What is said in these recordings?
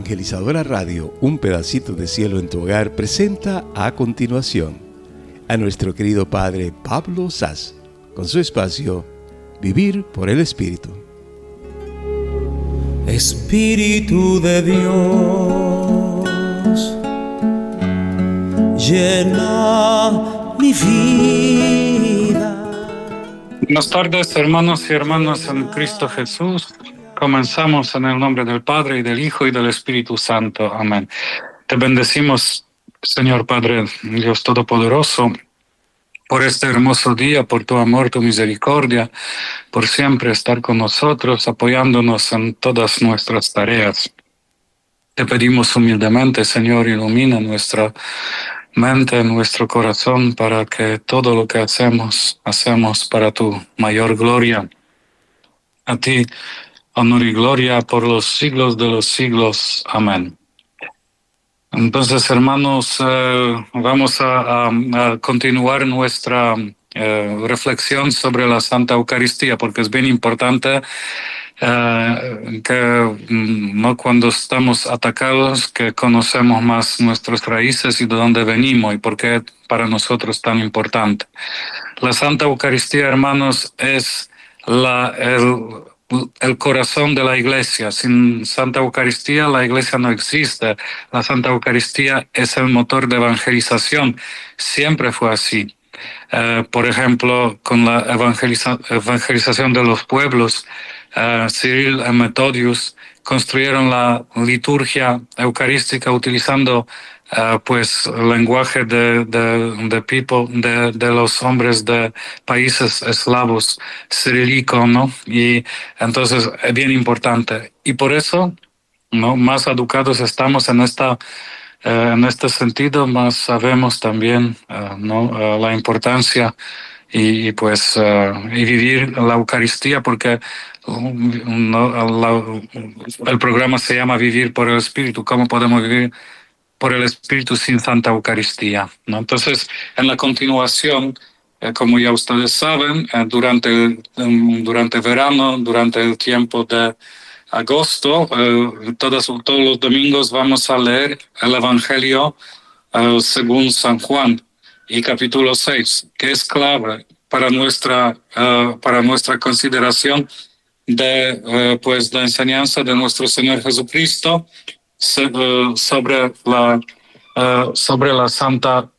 Evangelizadora Radio, un pedacito de cielo en tu hogar, presenta a continuación a nuestro querido Padre Pablo Sass, con su espacio Vivir por el Espíritu. Espíritu de Dios, llena mi vida. Buenas tardes, hermanos y hermanas en Cristo Jesús. Comenzamos en el nombre del Padre, y del Hijo, y del Espíritu Santo. Amén. Te bendecimos, Señor Padre, Dios Todopoderoso, por este hermoso día, por tu amor, tu misericordia, por siempre estar con nosotros, apoyándonos en todas nuestras tareas. Te pedimos humildemente, Señor, ilumina nuestra mente, nuestro corazón, para que todo lo que hacemos para tu mayor gloria. A ti, honor y gloria por los siglos de los siglos. Amén. Entonces, hermanos, vamos a continuar nuestra reflexión sobre la Santa Eucaristía, porque es bien importante que no, cuando estamos atacados, que conocemos más nuestras raíces y de dónde venimos y por qué para nosotros es tan importante. La Santa Eucaristía, hermanos, es el corazón de la Iglesia. Sin Santa Eucaristía la Iglesia no existe. La Santa Eucaristía es el motor de evangelización. Siempre fue así. Por ejemplo, con la evangelización de los pueblos, Cyril y Methodius construyeron la liturgia eucarística utilizando pues el lenguaje de los hombres de países eslavos, cirílico, ¿no? Y entonces es bien importante. Y por eso, ¿no?, más educados estamos en este sentido, más sabemos también la importancia y vivir la Eucaristía, porque el programa se llama Vivir por el Espíritu. ¿Cómo podemos vivir por el Espíritu sin Santa Eucaristía, ¿no? Entonces, en la continuación, como ya ustedes saben, durante verano, durante el tiempo de agosto, todos los domingos vamos a leer el Evangelio según San Juan y capítulo 6, que es clave para nuestra consideración de la enseñanza de nuestro Señor Jesucristo sobre la Santa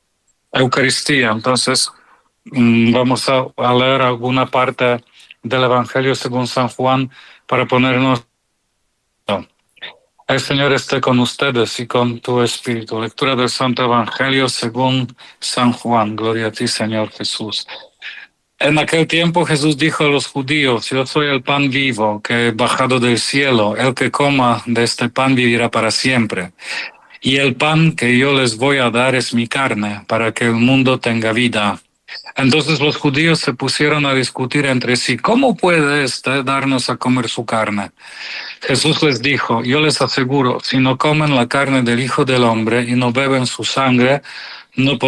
Eucaristía. Entonces, vamos a leer alguna parte del Evangelio según San Juan para ponernos. El Señor esté con ustedes y con tu espíritu. Lectura del Santo Evangelio según San Juan. Gloria a ti, Señor Jesús. En aquel tiempo Jesús dijo a los judíos: yo soy el pan vivo que he bajado del cielo. El que coma de este pan vivirá para siempre. Y el pan que yo les voy a dar es mi carne, para que el mundo tenga vida. Entonces los judíos se pusieron a discutir entre sí: ¿cómo puede darnos a comer su carne? Jesús les dijo: yo les aseguro, si no comen la carne del Hijo del Hombre y no beben su sangre, no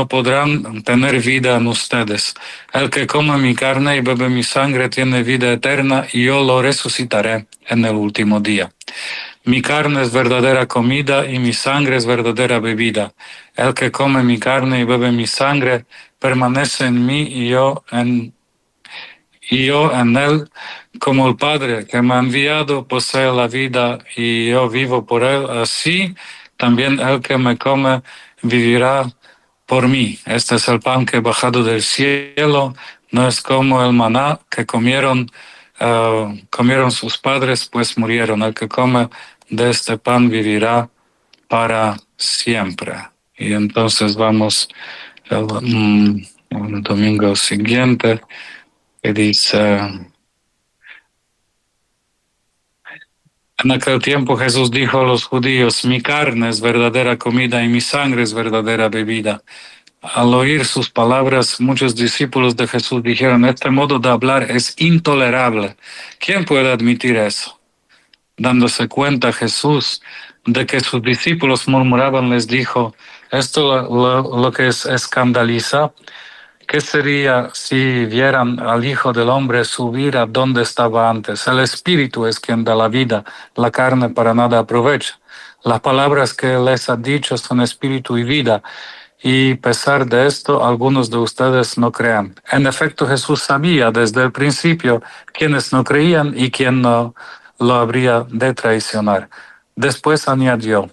podrán tener vida en ustedes. El que come mi carne y bebe mi sangre tiene vida eterna, y yo lo resucitaré en el último día. Mi carne es verdadera comida y mi sangre es verdadera bebida. El que come mi carne y bebe mi sangre permanece en mí y yo en él. Como el Padre que me ha enviado posee la vida y yo vivo por él, así también el que me come vivirá por mí. Este es el pan que he bajado del cielo, no es como el maná que comieron sus padres, pues murieron. El que come de este pan vivirá para siempre. Y entonces vamos el domingo siguiente, que dice: en aquel tiempo Jesús dijo a los judíos: mi carne es verdadera comida y mi sangre es verdadera bebida. Al oír sus palabras, muchos discípulos de Jesús dijeron: este modo de hablar es intolerable. ¿Quién puede admitir eso? Dándose cuenta Jesús de que sus discípulos murmuraban, les dijo: esto lo que escandaliza. ¿Qué sería si vieran al Hijo del Hombre subir a donde estaba antes? El Espíritu es quien da la vida, la carne para nada aprovecha. Las palabras que les ha dicho son espíritu y vida. Y a pesar de esto, algunos de ustedes no crean. En efecto, Jesús sabía desde el principio quiénes no creían y quién no lo habría de traicionar. Después añadió,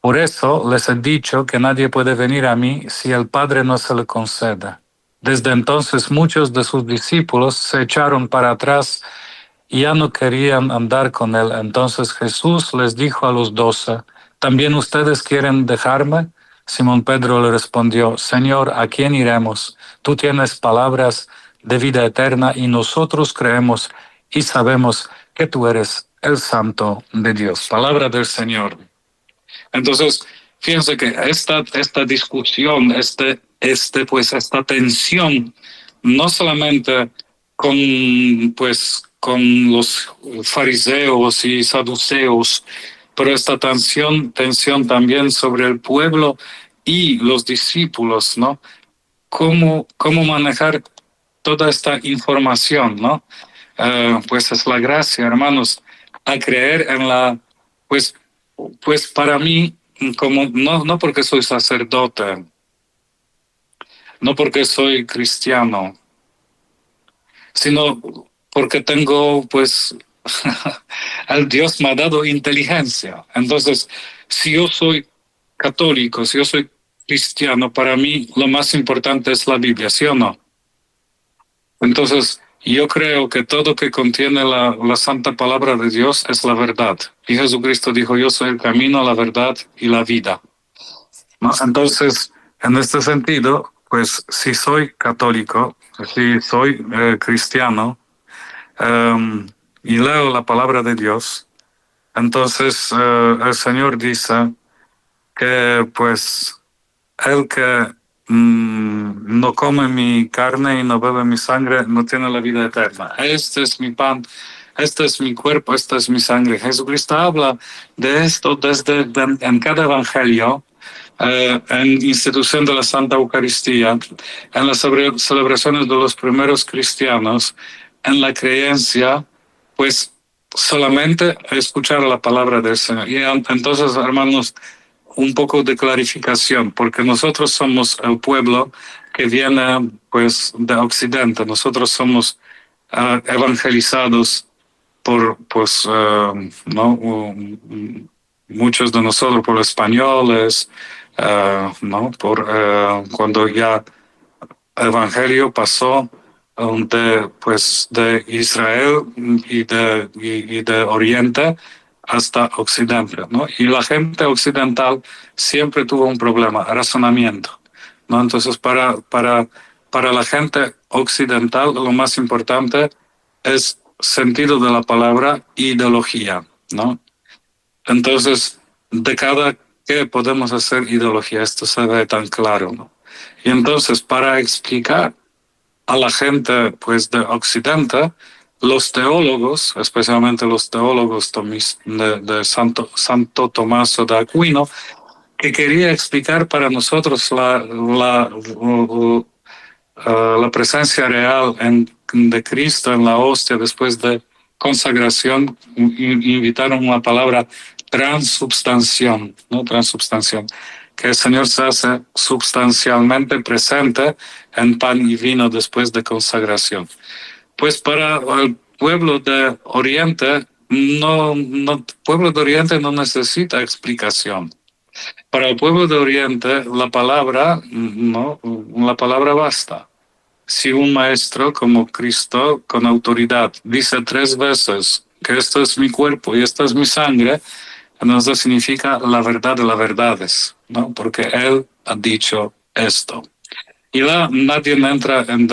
por eso les he dicho que nadie puede venir a mí si el Padre no se lo concede. Desde entonces muchos de sus discípulos se echaron para atrás y ya no querían andar con él. Entonces Jesús les dijo a los 12, ¿también ustedes quieren dejarme? Simón Pedro le respondió, Señor, ¿a quién iremos? Tú tienes palabras de vida eterna y nosotros creemos y sabemos que tú eres el Santo de Dios. Palabra del Señor. Entonces, fíjense que esta discusión, esta tensión, no solamente con los fariseos y saduceos, pero esta tensión también sobre el pueblo y los discípulos, ¿no? ¿Cómo manejar toda esta información, ¿no? Pues es la gracia, hermanos, a creer en pues para mí, como no porque soy sacerdote, no porque soy cristiano, sino porque tengo, pues, el Dios me ha dado inteligencia. Entonces, si yo soy católico, si yo soy cristiano, para mí lo más importante es la Biblia, ¿sí o no? Entonces, yo creo que todo que contiene la santa palabra de Dios es la verdad. Y Jesucristo dijo, yo soy el camino, la verdad y la vida, ¿no? Entonces, en este sentido, pues si soy católico, si soy cristiano, y leo la palabra de Dios, entonces el Señor dice que pues el que no come mi carne y no bebe mi sangre no tiene la vida eterna. Este es mi pan, este es mi cuerpo, esta es mi sangre. Jesucristo habla de esto en cada evangelio, en institución de la Santa Eucaristía, en las celebraciones de los primeros cristianos, en la creencia, pues solamente escuchar la palabra del Señor. Y entonces, hermanos, un poco de clarificación, porque nosotros somos el pueblo que viene pues de Occidente, nosotros somos evangelizados por muchos de nosotros por españoles, ¿no? Cuando ya el evangelio pasó de Israel y de Oriente hasta Occidente, ¿no? Y la gente occidental siempre tuvo un problema, razonamiento, ¿no? Entonces, para la gente occidental, lo más importante es sentido de la palabra, ideología, ¿no? Entonces, de cada qué podemos hacer ideología, esto se ve tan claro, ¿no? Y entonces, para explicar a la gente, pues, de Occidente, los teólogos, especialmente los teólogos de Santo Tomás de Aquino, que quería explicar para nosotros la presencia real de Cristo en la hostia después de consagración, invitaron una palabra transubstanciación, ¿no? Transubstanciación, que el Señor se hace sustancialmente presente en pan y vino después de consagración. Pues para el pueblo de Oriente, pueblo de Oriente no necesita explicación. Para el pueblo de Oriente, la palabra basta. Si un maestro como Cristo, con autoridad, dice 3 veces que esto es mi cuerpo y esta es mi sangre, entonces significa la verdad de las verdades, ¿no? Porque Él ha dicho esto. Y nadie entra en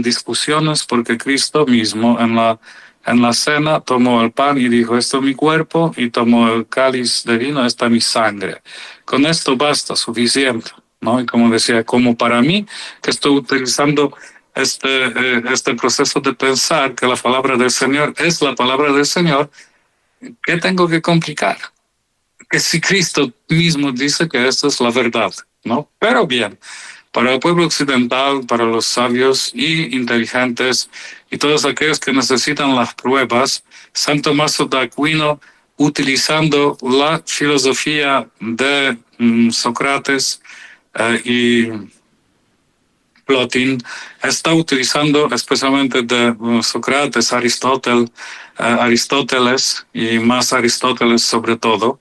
discusiones porque Cristo mismo en la cena tomó el pan y dijo, esto es mi cuerpo, y tomó el cáliz de vino, esta es mi sangre. Con esto basta, suficiente, ¿no? Y como decía, como para mí, que estoy utilizando este proceso de pensar que la palabra del Señor es la palabra del Señor, ¿qué tengo que complicar? Que si Cristo mismo dice que esto es la verdad, ¿no? Pero bien, para el pueblo occidental, para los sabios y inteligentes y todos aquellos que necesitan las pruebas, San Tomás de Aquino utilizando la filosofía de Sócrates y Plotin, está utilizando especialmente de Sócrates, Aristóteles y más Aristóteles sobre todo,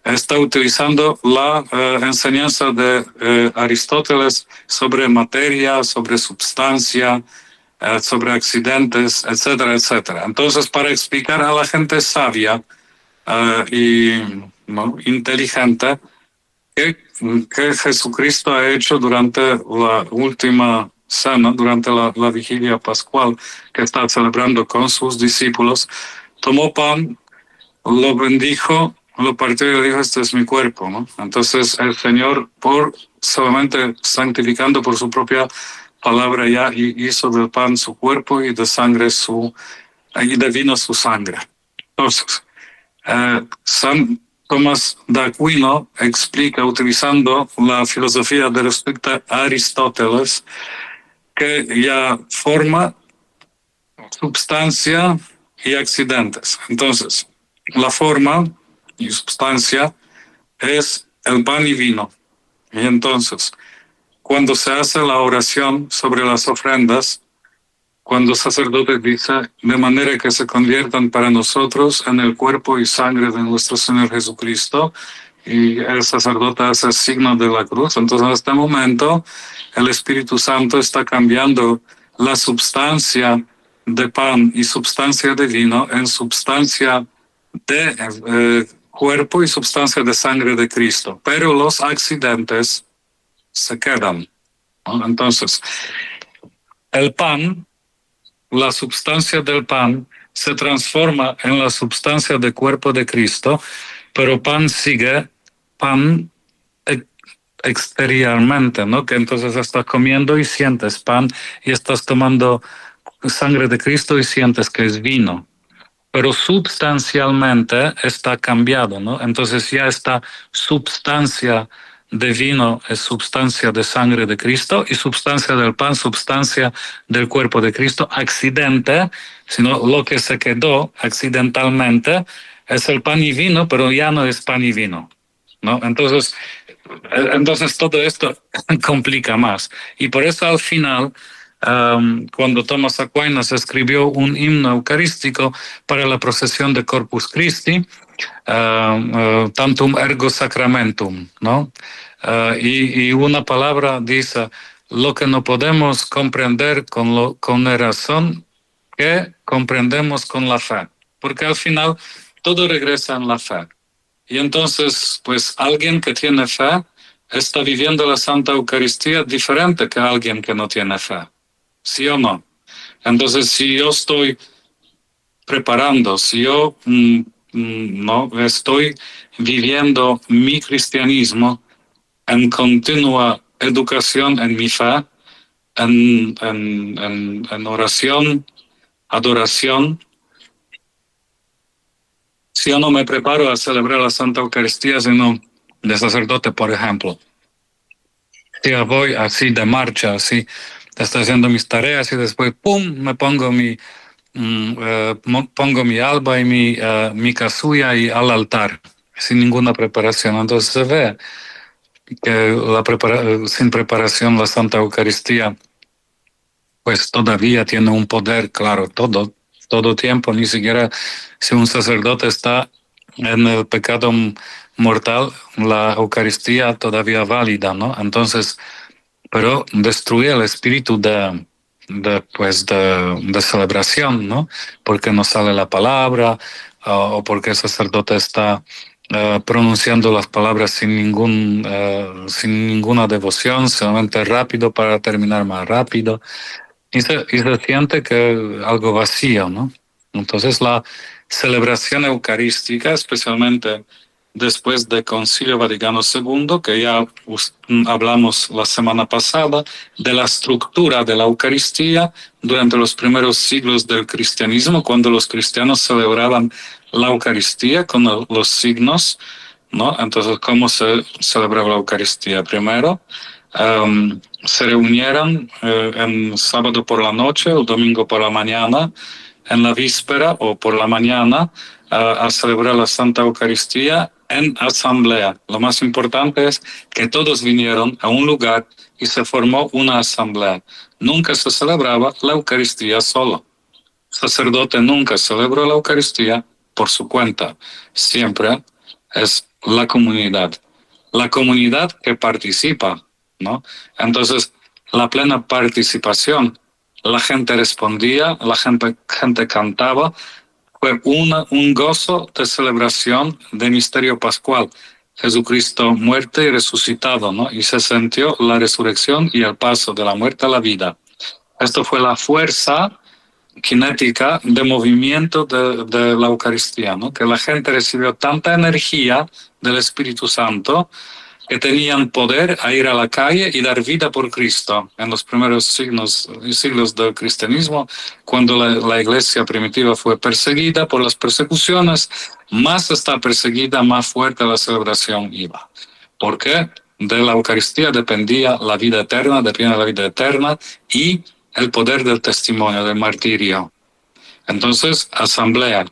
está utilizando la enseñanza de Aristóteles sobre materia, sobre substancia, sobre accidentes, etcétera, etcétera. Entonces, para explicar a la gente sabia y inteligente que Jesucristo ha hecho durante la última cena, durante la vigilia pascual que está celebrando con sus discípulos, tomó pan, lo bendijo, lo partió y le dijo: este es mi cuerpo, ¿no? Entonces el Señor, solamente santificando por su propia palabra, ya hizo del pan su cuerpo y de sangre y de vino su sangre. Entonces, San Tomás de Aquino explica, utilizando la filosofía de respecto a Aristóteles, que ya forma, substancia y accidentes. Entonces, la forma y substancia es el pan y vino. Y entonces, cuando se hace la oración sobre las ofrendas, cuando el sacerdote dice: de manera que se conviertan para nosotros en el cuerpo y sangre de nuestro Señor Jesucristo, y el sacerdote hace el signo de la cruz, entonces en este momento el Espíritu Santo está cambiando la substancia de pan y substancia de vino en substancia de cuerpo y substancia de sangre de Cristo, pero los accidentes se quedan, ¿no? Entonces, el pan, la substancia del pan se transforma en la substancia del cuerpo de Cristo, pero pan sigue pan exteriormente, ¿no? Que entonces estás comiendo y sientes pan y estás tomando sangre de Cristo y sientes que es vino, pero substancialmente está cambiado, ¿no? Entonces ya esta substancia de vino es substancia de sangre de Cristo y substancia del pan, substancia del cuerpo de Cristo. Accidente, sino lo que se quedó accidentalmente es el pan y vino, pero ya no es pan y vino, ¿no? Entonces todo esto complica más. Y por eso al final, cuando Tomás Aquinas escribió un himno eucarístico para la procesión de Corpus Christi, tantum ergo sacramentum, ¿no? Y una palabra dice: lo que no podemos comprender con la razón, que comprendemos con la fe, porque al final todo regresa en la fe. Y entonces, pues alguien que tiene fe está viviendo la Santa Eucaristía diferente que alguien que no tiene fe. ¿Sí o no? Entonces, si yo estoy preparando, si yo no estoy viviendo mi cristianismo en continua educación en mi fe, en oración, adoración, si yo no me preparo a celebrar la Santa Eucaristía, sino de sacerdote, por ejemplo, si yo voy así de marcha, así, estoy haciendo mis tareas y después, ¡pum!, me pongo mi alba y mi casulla y al altar, sin ninguna preparación. Entonces se ve que sin preparación la Santa Eucaristía pues todavía tiene un poder, claro, todo tiempo, ni siquiera si un sacerdote está en el pecado mortal, la Eucaristía todavía válida, ¿no? Entonces, pero destruye el espíritu de celebración, ¿no? Porque no sale la palabra, o porque el sacerdote está pronunciando las palabras sin ninguna devoción, solamente rápido para terminar más rápido. Y se siente que algo vacío, ¿no? Entonces la celebración eucarística, especialmente después del Concilio Vaticano II, que ya hablamos la semana pasada, de la estructura de la Eucaristía durante los primeros siglos del cristianismo, cuando los cristianos celebraban la Eucaristía con los signos, ¿no? Entonces, ¿cómo se celebraba la Eucaristía? Primero, se reunieran en sábado por la noche o domingo por la mañana, en la víspera o por la mañana, a celebrar la Santa Eucaristía en asamblea. Lo más importante es que todos vinieron a un lugar y se formó una asamblea. Nunca se celebraba la Eucaristía solo. El sacerdote nunca celebró la Eucaristía por su cuenta. Siempre es la comunidad que participa, ¿no? Entonces, la plena participación, la gente respondía, la gente cantaba, fue un gozo de celebración de misterio pascual. Jesucristo muerto y resucitado, ¿no? Y se sintió la resurrección y el paso de la muerte a la vida. Esto fue la fuerza cinética de movimiento de la Eucaristía, ¿no? Que la gente recibió tanta energía del Espíritu Santo que tenían poder a ir a la calle y dar vida por Cristo. En los primeros siglos del cristianismo, cuando la iglesia primitiva fue perseguida por las persecuciones, más está perseguida, más fuerte la celebración iba. ¿Por qué? De la Eucaristía dependía la vida eterna y el poder del testimonio, del martirio. Entonces, asamblea,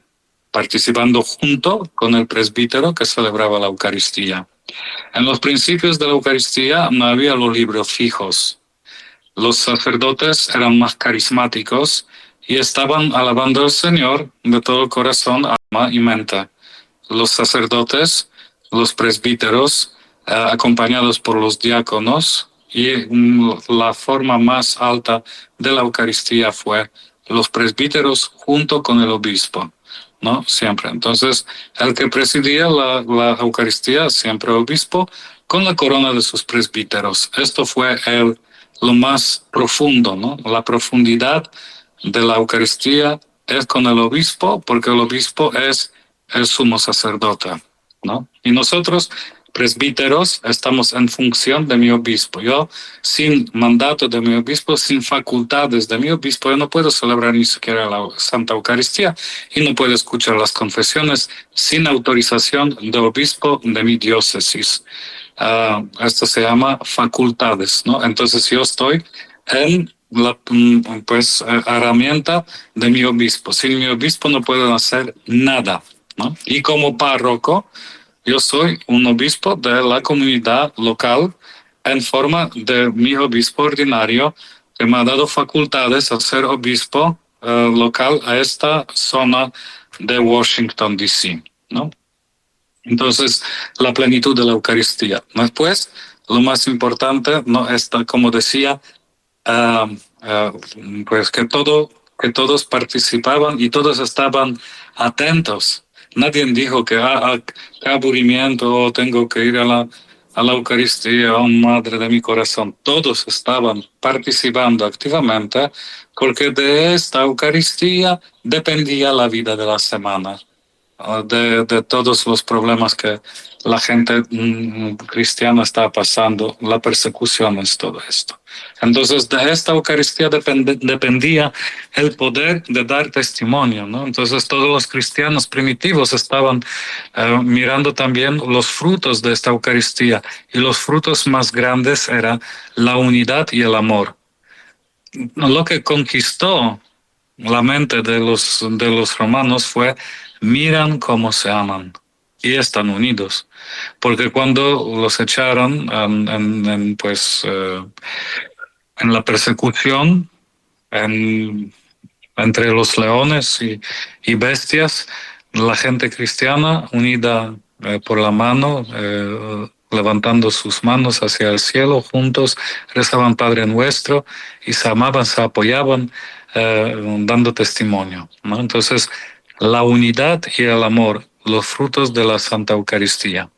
participando junto con el presbítero que celebraba la Eucaristía. En los principios de la Eucaristía no había los libros fijos. Los sacerdotes eran más carismáticos y estaban alabando al Señor de todo el corazón, alma y mente. Los sacerdotes, los presbíteros, acompañados por los diáconos, y la forma más alta de la Eucaristía fue los presbíteros junto con el obispo, ¿no? Siempre. Entonces, el que presidía la Eucaristía, siempre el obispo, con la corona de sus presbíteros. Esto fue lo más profundo, ¿no? La profundidad de la Eucaristía es con el obispo, porque el obispo es el sumo sacerdote, ¿no? Y nosotros, presbíteros, estamos en función de mi obispo. Yo, sin mandato de mi obispo, sin facultades de mi obispo, yo no puedo celebrar ni siquiera la Santa Eucaristía y no puedo escuchar las confesiones sin autorización del obispo de mi diócesis. Esto se llama facultades, ¿no? Entonces yo estoy en la herramienta de mi obispo. Sin mi obispo no puedo hacer nada, ¿no? Y como párroco, yo soy un obispo de la comunidad local en forma de mi obispo ordinario que me ha dado facultades a ser obispo local a esta zona de Washington, D.C., ¿no? Entonces, la plenitud de la Eucaristía. Después, lo más importante, no está, como decía, pues que todos participaban y todos estaban atentos. Nadie dijo que qué aburrimiento, tengo que ir a la Eucaristía, oh Madre de mi corazón. Todos estaban participando activamente porque de esta Eucaristía dependía la vida de la semana. De todos los problemas que la gente cristiana está pasando, la persecución es todo esto. Entonces, de esta Eucaristía dependía el poder de dar testimonio, ¿no? Entonces, todos los cristianos primitivos estaban mirando también los frutos de esta Eucaristía, y los frutos más grandes eran la unidad y el amor. Lo que conquistó la mente de los romanos fue: miran cómo se aman y están unidos. Porque cuando los echaron en la persecución, entre los leones y bestias, la gente cristiana unida por la mano, levantando sus manos hacia el cielo, juntos rezaban Padre Nuestro y se amaban, se apoyaban, dando testimonio, ¿no? Entonces, la unidad y el amor, los frutos de la Santa Eucaristía.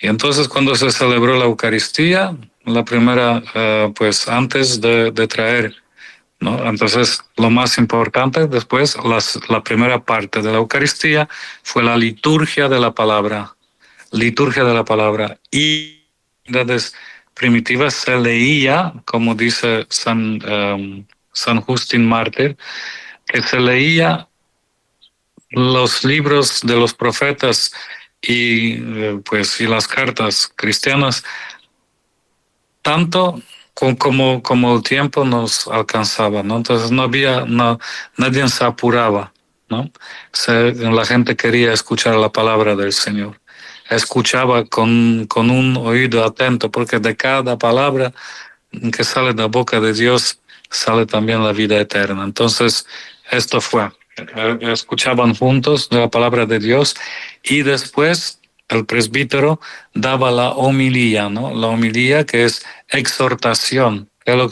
Y entonces, cuando se celebró la Eucaristía, la primera, antes de traer, ¿no? Entonces, lo más importante después, la primera parte de la Eucaristía fue la liturgia de la palabra. Liturgia de la palabra. Y en edades primitivas se leía, como dice San Justín Mártir, que se leía los libros de los profetas y las cartas cristianas tanto como el tiempo nos alcanzaba, ¿no? Entonces nadie se apuraba, ¿no? La gente quería escuchar la palabra del Señor. Escuchaba con un oído atento, porque de cada palabra que sale de la boca de Dios sale también la vida eterna. Entonces, esto fue. Escuchaban juntos la palabra de Dios y después el presbítero daba la homilía, ¿no? La homilía, que es exhortación. Él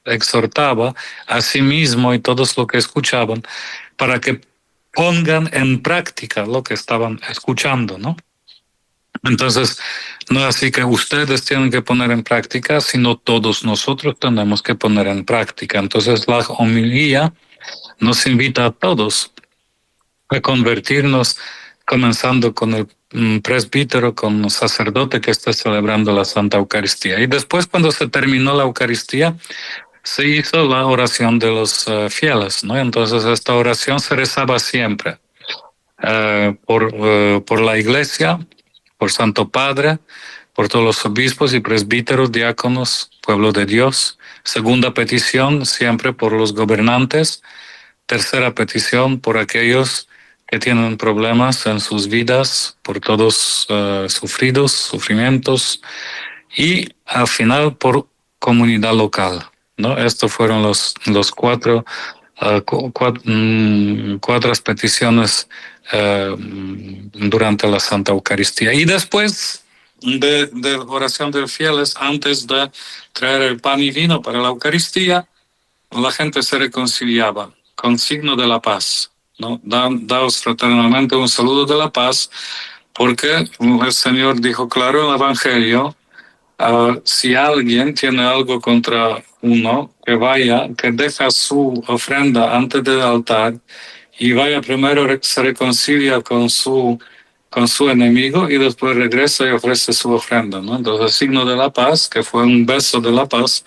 exhortaba a sí mismo y todos los que escuchaban para que pongan en práctica lo que estaban escuchando, ¿no? Entonces, no es así que ustedes tienen que poner en práctica, sino todos nosotros tenemos que poner en práctica. Entonces, la homilía nos invita a todos a convertirnos, comenzando con el presbítero, con el sacerdote que está celebrando la Santa Eucaristía. Y después, cuando se terminó la Eucaristía, se hizo la oración de los fieles, ¿no? Entonces, esta oración se rezaba siempre por la Iglesia, por Santo Padre, por todos los obispos y presbíteros, diáconos, pueblo de Dios. Segunda petición, siempre por los gobernantes. Tercera petición, por aquellos que tienen problemas en sus vidas, por todos sufrimientos. Y al final, por comunidad local, ¿no? Estos fueron los cuatro peticiones durante la Santa Eucaristía. Y después de oración de los fieles, antes de traer el pan y vino para la Eucaristía, la gente se reconciliaba con signo de la paz, ¿no? Daos fraternalmente un saludo de la paz, porque el Señor dijo claro en el Evangelio, si alguien tiene algo contra uno, que deja su ofrenda antes del altar y vaya primero, se reconcilia con su enemigo y después regresa y ofrece su ofrenda, ¿no? Entonces, el signo de la paz, que fue un beso de la paz,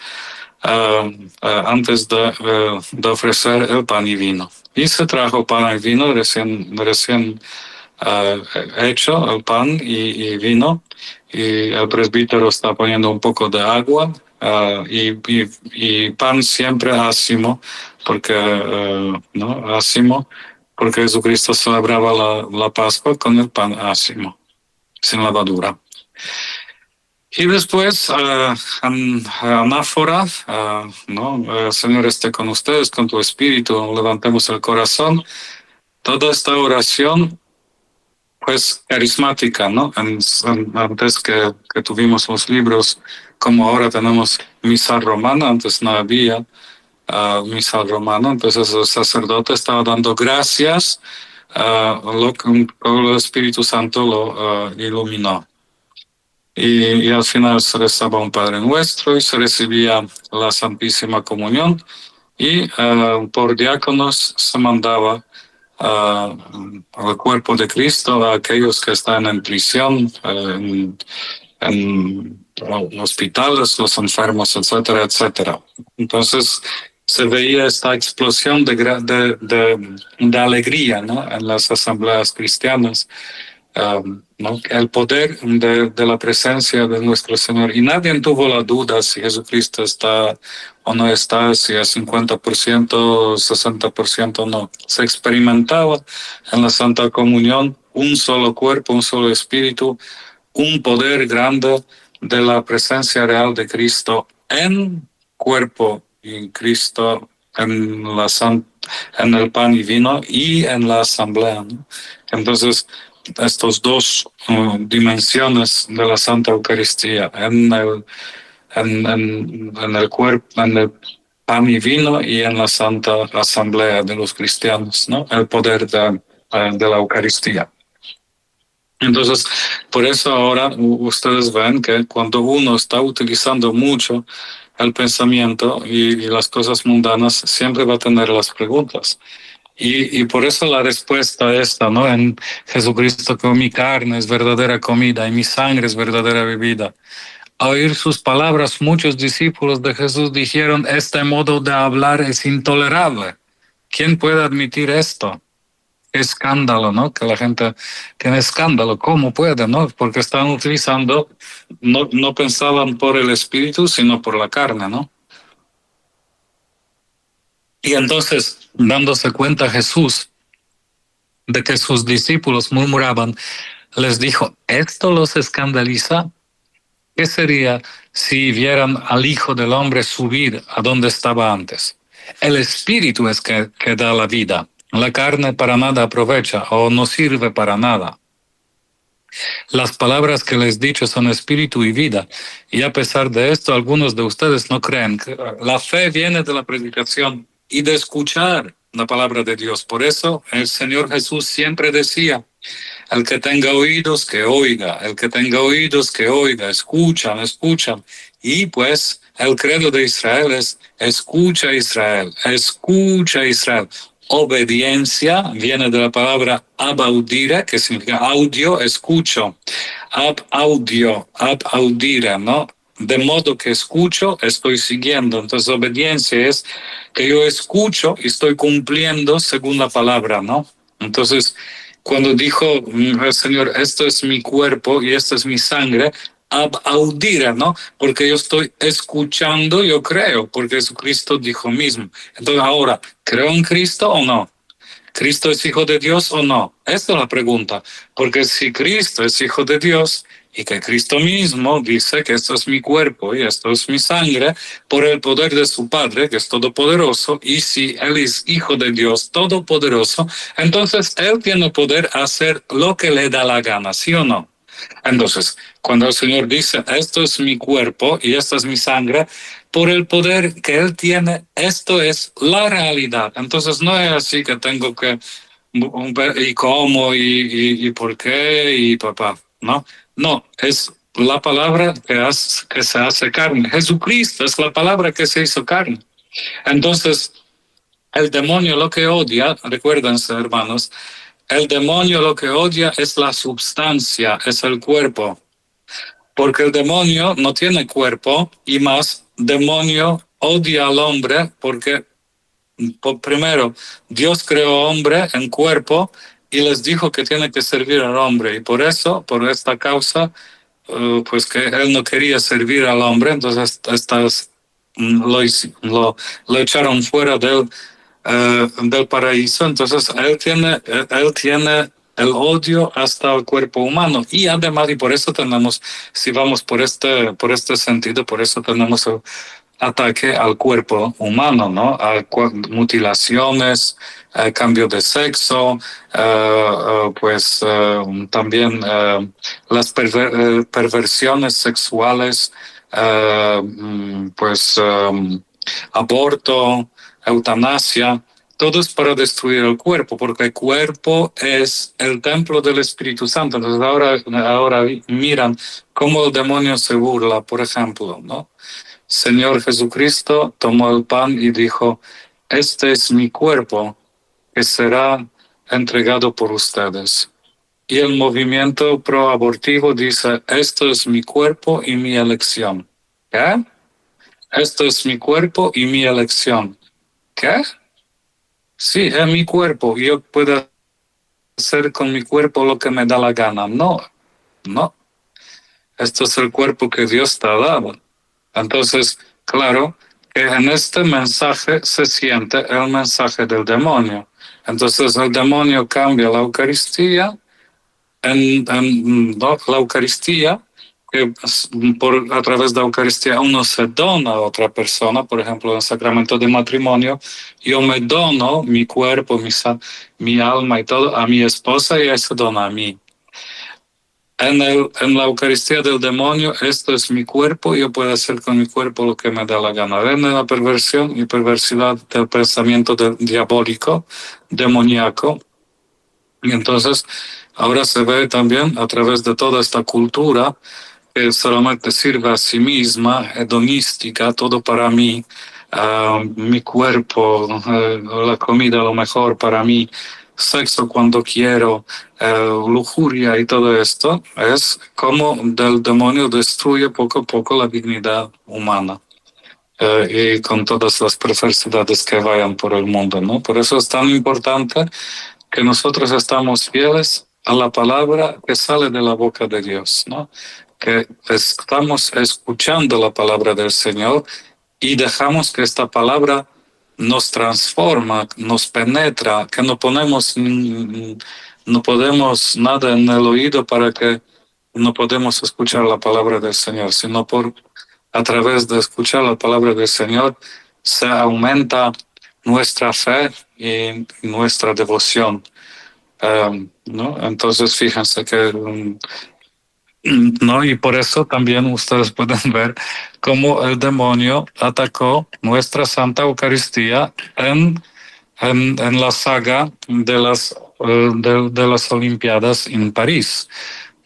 antes de ofrecer el pan y vino. Y se trajo pan y vino recién hecho, el pan y vino, y el presbítero está poniendo un poco de agua, y pan siempre ácimo, porque ¿no? Ácimo, porque Jesucristo celebraba la Pascua con el pan ácimo, sin levadura. Y después, anáfora, ¿no? El Señor esté con ustedes, con tu espíritu, levantemos el corazón. Toda esta oración, pues, carismática, ¿no? Antes que tuvimos los libros, como ahora tenemos misa romana, antes no había misa romana, entonces el sacerdote estaba dando gracias, lo que el Espíritu Santo lo iluminó. Y al final se rezaba un Padre Nuestro y se recibía la Santísima Comunión, y por diáconos se mandaba al cuerpo de Cristo a aquellos que están en prisión, en hospitales, los enfermos, etcétera, etcétera. Entonces se veía esta explosión de alegría, ¿no? En las asambleas cristianas. ¿No? El poder de la presencia de nuestro Señor. Y nadie tuvo la duda si Jesucristo está o no está, si es 50%, 60% o no. Se experimentaba en la Santa Comunión un solo cuerpo, un solo espíritu, un poder grande de la presencia real de Cristo en cuerpo y Cristo en el pan y vino y en la asamblea, ¿no? Entonces, estas dos dimensiones de la Santa Eucaristía, en el cuerpo, en el pan y vino, y en la Santa Asamblea de los cristianos, ¿no? El poder de la Eucaristía. Entonces, por eso ahora ustedes ven que cuando uno está utilizando mucho el pensamiento y las cosas mundanas, siempre va a tener las preguntas. Y por eso la respuesta esta, ¿no? En Jesucristo, que mi carne es verdadera comida y mi sangre es verdadera bebida. Al oír sus palabras, muchos discípulos de Jesús dijeron, este modo de hablar es intolerable. ¿Quién puede admitir esto? Escándalo, ¿no? Que la gente tiene escándalo. ¿Cómo puede, no? Porque están utilizando, no pensaban por el espíritu, sino por la carne, ¿no? Y entonces, dándose cuenta Jesús de que sus discípulos murmuraban, les dijo, ¿esto los escandaliza? ¿Qué sería si vieran al Hijo del Hombre subir a donde estaba antes? El Espíritu es que da la vida. La carne para nada aprovecha o no sirve para nada. Las palabras que les he dicho son espíritu y vida. Y a pesar de esto, algunos de ustedes no creen. La fe viene de la predicación y de escuchar la palabra de Dios. Por eso el Señor Jesús siempre decía, el que tenga oídos, que oiga. El que tenga oídos, que oiga. Escuchan, escuchan. Y pues el credo de Israel es, escucha Israel, escucha Israel. Obediencia viene de la palabra abaudire, que significa audio, escucho. Ab audire, ¿no? De modo que escucho, estoy siguiendo. Entonces, obediencia es que yo escucho y estoy cumpliendo según la palabra, ¿no? Entonces, cuando dijo el Señor, esto es mi cuerpo y esto es mi sangre, ab audire, ¿no? Porque yo estoy escuchando, yo creo, porque Jesucristo dijo mismo. Entonces, ahora, ¿creo en Cristo o no? ¿Cristo es hijo de Dios o no? Esta es la pregunta. Porque si Cristo es hijo de Dios y que Cristo mismo dice que esto es mi cuerpo y esto es mi sangre, por el poder de su Padre, que es todopoderoso, y si Él es hijo de Dios todopoderoso, entonces Él tiene poder hacer lo que le da la gana, ¿sí o no? Entonces, cuando el Señor dice, esto es mi cuerpo y esta es mi sangre, por el poder que Él tiene, esto es la realidad. Entonces, no es así que tengo que, y cómo, y por qué, y papá, ¿no? No, es la palabra que se hace carne. Jesucristo es la palabra que se hizo carne. Entonces, el demonio lo que odia, recuérdense, hermanos, el demonio lo que odia es la substancia, es el cuerpo. Porque el demonio no tiene cuerpo y más, demonio odia al hombre porque, primero, Dios creó hombre en cuerpo y les dijo que tiene que servir al hombre. Y por eso, por esta causa, pues que él no quería servir al hombre, entonces lo echaron fuera del paraíso. Entonces él tiene el odio hasta el cuerpo humano y además, y por eso tenemos, si vamos por este sentido, por eso tenemos el ataque al cuerpo humano, ¿no? A mutilaciones, cambio de sexo, pues también las perversiones sexuales, pues aborto, eutanasia, todo es para destruir el cuerpo, porque el cuerpo es el templo del Espíritu Santo. Entonces ahora miran cómo el demonio se burla, por ejemplo, ¿no? Señor Jesucristo tomó el pan y dijo, este es mi cuerpo que será entregado por ustedes. Y el movimiento proabortivo dice, esto es mi cuerpo y mi elección. ¿Qué? Esto es mi cuerpo y mi elección. ¿Qué? Sí, es mi cuerpo. Yo puedo hacer con mi cuerpo lo que me da la gana. No, no. Esto es el cuerpo que Dios te ha dado. Entonces, claro, que en este mensaje se siente el mensaje del demonio. Entonces el demonio cambia la Eucaristía ¿no? La Eucaristía, que a través de la Eucaristía uno se dona a otra persona, por ejemplo, en el sacramento de matrimonio, yo me dono mi cuerpo, mi alma y todo a mi esposa y ella se dona a mí. En la Eucaristía del demonio, esto es mi cuerpo, yo puedo hacer con mi cuerpo lo que me da la gana. Ven la perversión y perversidad del pensamiento diabólico, demoníaco. Y entonces, ahora se ve también a través de toda esta cultura que solamente sirve a sí misma, hedonística, todo para mí, mi cuerpo, la comida lo mejor para mí, sexo cuando quiero, lujuria y todo esto, es como el demonio destruye poco a poco la dignidad humana. Y con todas las perversidades que vayan por el mundo, ¿no? Por eso es tan importante que nosotros estamos fieles a la palabra que sale de la boca de Dios, ¿no? Que estamos escuchando la palabra del Señor y dejamos que esta palabra nos transforma, nos penetra, que no podemos nada en el oído para que no podemos escuchar la palabra del Señor, sino a través de escuchar la palabra del Señor se aumenta nuestra fe y nuestra devoción. ¿No? Entonces, fíjense que ¿no? Y por eso también ustedes pueden ver cómo el demonio atacó nuestra Santa Eucaristía en la saga de las Olimpiadas en París,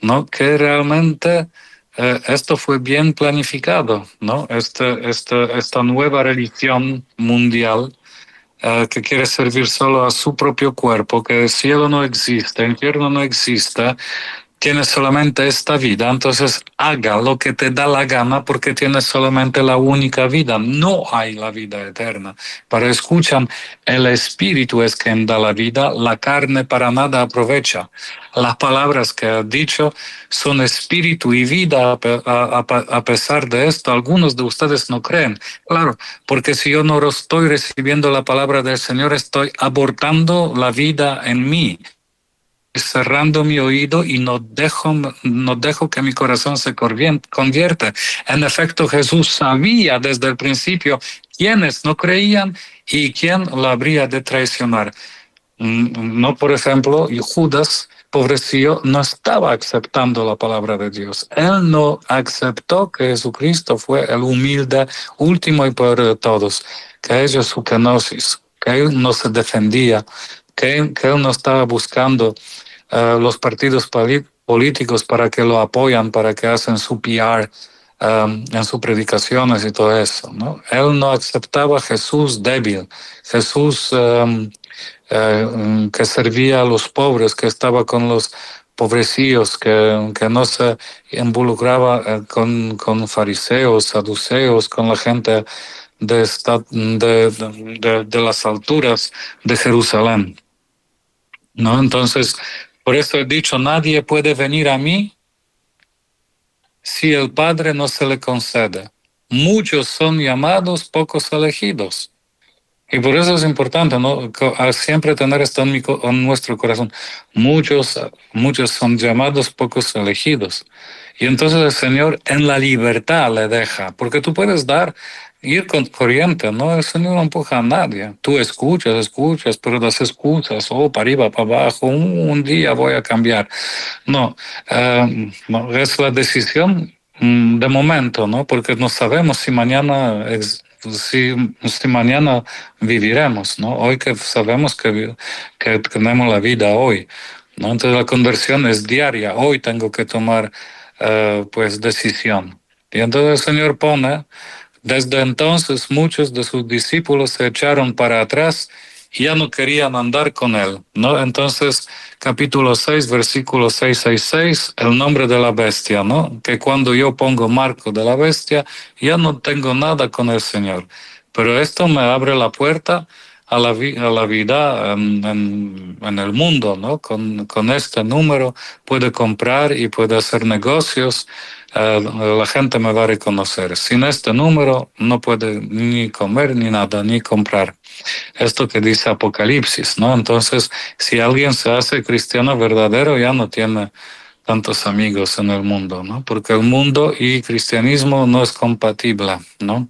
¿no? Que realmente esto fue bien planificado, ¿no? Esta nueva religión mundial que quiere servir solo a su propio cuerpo, que el cielo no existe, el infierno no existe, tienes solamente esta vida, entonces haga lo que te da la gana porque tienes solamente la única vida, no hay la vida eterna. Pero escuchan, el espíritu es quien da la vida, la carne para nada aprovecha. Las palabras que ha dicho son espíritu y vida, a pesar de esto, algunos de ustedes no creen. Claro, porque si yo no estoy recibiendo la palabra del Señor, estoy abortando la vida en mí, cerrando mi oído y no dejo que mi corazón se convierta. En efecto, Jesús sabía desde el principio quiénes no creían y quién la habría de traicionar. No, por ejemplo, Judas, pobrecillo, no estaba aceptando la palabra de Dios. Él no aceptó que Jesucristo fue el humilde, último y peor de todos, que ellos su kenosis, que él no se defendía, que él no estaba buscando los partidos políticos para que lo apoyan, para que hacen su PR en sus predicaciones y todo eso, ¿no? Él no aceptaba a Jesús débil, Jesús que servía a los pobres, que estaba con los pobrecillos, que no se involucraba con fariseos, saduceos, con la gente de las alturas de Jerusalén, ¿no? Entonces, por eso he dicho, nadie puede venir a mí si el Padre no se le concede. Muchos son llamados, pocos elegidos. Y por eso es importante, ¿no? Siempre tener esto en nuestro corazón. Muchos son llamados, pocos elegidos. Y entonces el Señor en la libertad le deja, porque tú puedes ir con corriente, ¿no? El Señor no empuja a nadie. Tú escuchas, pero das excusas, para arriba, para abajo, un día voy a cambiar. No, es la decisión de momento, ¿no? Porque no sabemos si mañana si mañana viviremos, ¿no? Hoy que sabemos que tenemos la vida hoy, ¿no? Entonces la conversión es diaria. Hoy tengo que tomar, pues, decisión. Y entonces el Señor pone, desde entonces muchos de sus discípulos se echaron para atrás y ya no querían andar con él, ¿no? Entonces, capítulo 6, versículo 666, el nombre de la bestia, ¿no? Que cuando yo pongo marco de la bestia, ya no tengo nada con el Señor. Pero esto me abre la puerta a la vida en el mundo, ¿no? Con este número puede comprar y puede hacer negocios. La gente me va a reconocer. Sin este número no puede ni comer ni nada, ni comprar. Esto que dice Apocalipsis, ¿no? Entonces, si alguien se hace cristiano verdadero, ya no tiene tantos amigos en el mundo, ¿no? Porque el mundo y cristianismo no es compatible, ¿no?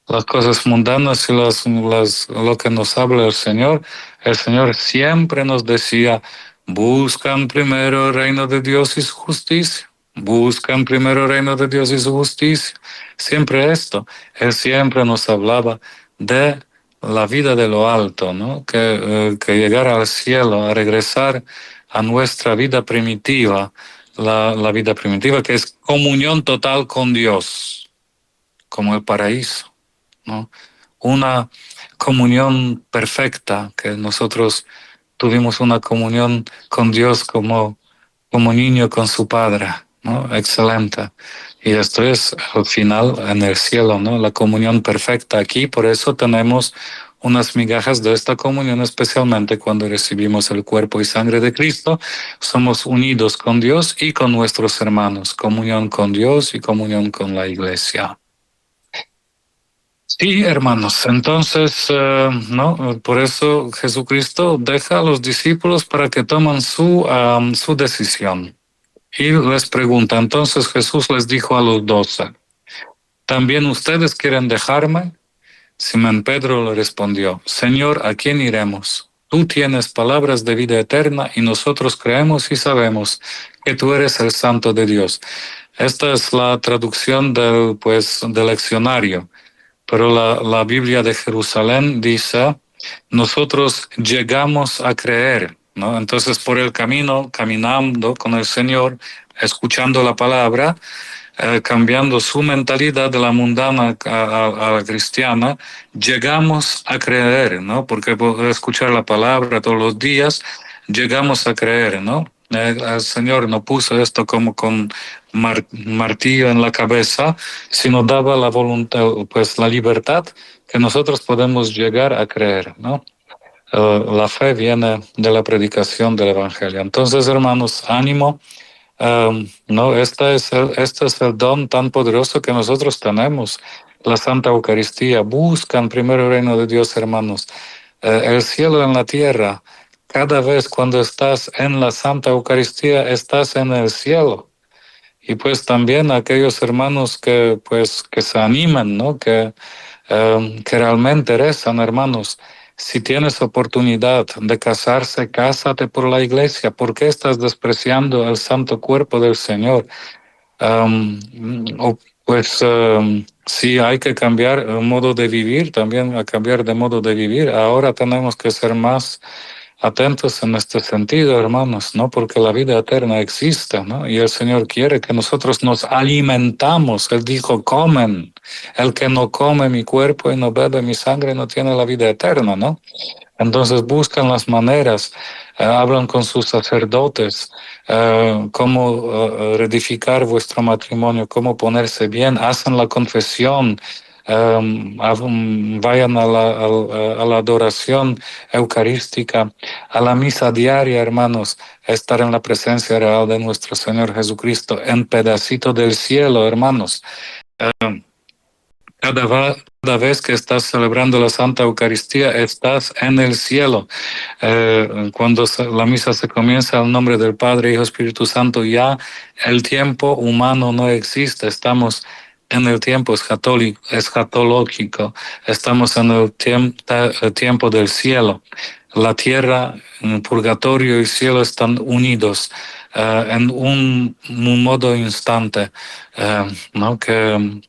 Las cosas mundanas y lo que nos habla el Señor siempre nos decía, buscan primero el reino de Dios y su justicia. Buscan primero el reino de Dios y su justicia. Siempre esto. Él siempre nos hablaba de la vida de lo alto, ¿no? Que llegar al cielo, a regresar a nuestra vida primitiva, la vida primitiva que es comunión total con Dios, como el paraíso, ¿no? Una comunión perfecta, que nosotros tuvimos una comunión con Dios como niño con su padre, ¿no? Excelente. Y esto es al final en el cielo, ¿no? La comunión perfecta aquí, por eso tenemos unas migajas de esta comunión, especialmente cuando recibimos el cuerpo y sangre de Cristo, somos unidos con Dios y con nuestros hermanos, comunión con Dios y comunión con la iglesia. Sí, hermanos, entonces, ¿no? Por eso Jesucristo deja a los discípulos para que tomen su decisión. Y les pregunta, entonces Jesús les dijo a los 12, ¿también ustedes quieren dejarme? Simón Pedro le respondió, Señor, ¿a quién iremos? Tú tienes palabras de vida eterna y nosotros creemos y sabemos que tú eres el Santo de Dios. Esta es la traducción del leccionario, pero la Biblia de Jerusalén dice, nosotros llegamos a creer, ¿no? Entonces por el camino, caminando con el Señor, escuchando la palabra, cambiando su mentalidad de la mundana a la cristiana, llegamos a creer, ¿no? Porque por escuchar la palabra todos los días, llegamos a creer, ¿no? El Señor no puso esto como con martillo en la cabeza, sino daba la voluntad, pues la libertad que nosotros podemos llegar a creer, ¿no? La fe viene de la predicación del Evangelio. Entonces, hermanos, ánimo. No, este es el don tan poderoso que nosotros tenemos, la Santa Eucaristía. Buscan primero el reino de Dios, hermanos. El cielo en la tierra. Cada vez cuando estás en la Santa Eucaristía, estás en el cielo. Y pues también aquellos hermanos que se animan, ¿no? Que realmente rezan, hermanos. Si tienes oportunidad de casarse, cásate por la iglesia. ¿Por qué estás despreciando el santo cuerpo del Señor? Sí, hay que cambiar el modo de vivir, también a cambiar de modo de vivir. Ahora tenemos que ser más atentos en este sentido, hermanos, ¿no? Porque la vida eterna existe, ¿no? Y el Señor quiere que nosotros nos alimentamos. Él dijo, comen. El que no come mi cuerpo y no bebe mi sangre no tiene la vida eterna, ¿no? Entonces buscan las maneras, hablan con sus sacerdotes, cómo reedificar vuestro matrimonio, cómo ponerse bien, hacen la confesión, vayan a la adoración eucarística, a la misa diaria, hermanos, estar en la presencia real de nuestro Señor Jesucristo, en pedacito del cielo, hermanos. Cada vez que estás celebrando la Santa Eucaristía, estás en el cielo. Cuando la misa se comienza al nombre del Padre, Hijo, Espíritu Santo, ya el tiempo humano no existe. Estamos en el tiempo escatológico. Estamos en el tiempo del cielo. La tierra, purgatorio y cielo están unidos en un modo instante, ¿no? Que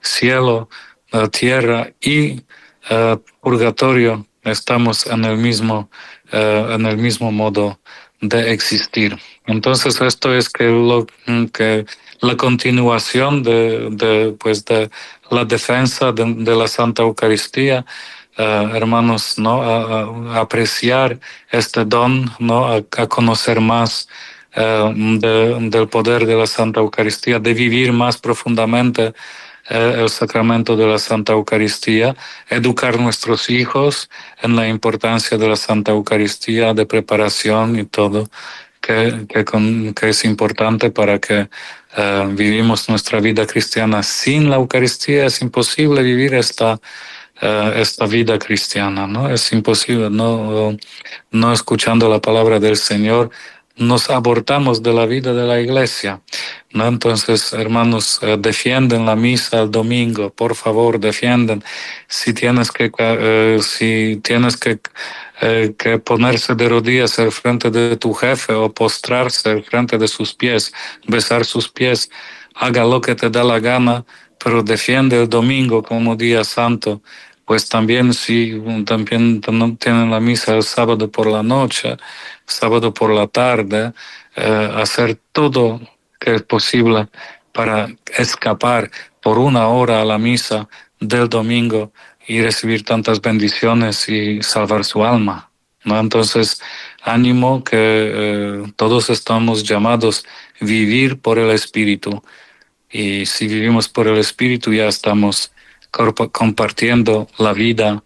cielo, tierra y purgatorio estamos en el mismo modo de existir. Entonces esto es que la continuación de la defensa de la Santa Eucaristía, hermanos, ¿no? A apreciar este don, ¿no? A conocer más del poder de la Santa Eucaristía, de vivir más profundamente el sacramento de la Santa Eucaristía, educar a nuestros hijos en la importancia de la Santa Eucaristía, de preparación y todo, que es importante para que vivimos nuestra vida cristiana. Sin la Eucaristía es imposible vivir esta vida cristiana, ¿no? Es imposible, no escuchando la palabra del Señor, nos abortamos de la vida de la iglesia, ¿no? Entonces, hermanos, defienden la misa el domingo, por favor, defienden. Si tienes que ponerse de rodillas al frente de tu jefe o postrarse al frente de sus pies, besar sus pies, haga lo que te da la gana, pero defiende el domingo como día santo. Pues también si también tienen la misa el sábado por la noche, sábado por la tarde, hacer todo que es posible para escapar por una hora a la misa del domingo y recibir tantas bendiciones y salvar su alma, ¿no? Entonces, ánimo que todos estamos llamados a vivir por el Espíritu. Y si vivimos por el Espíritu ya estamos compartiendo la vida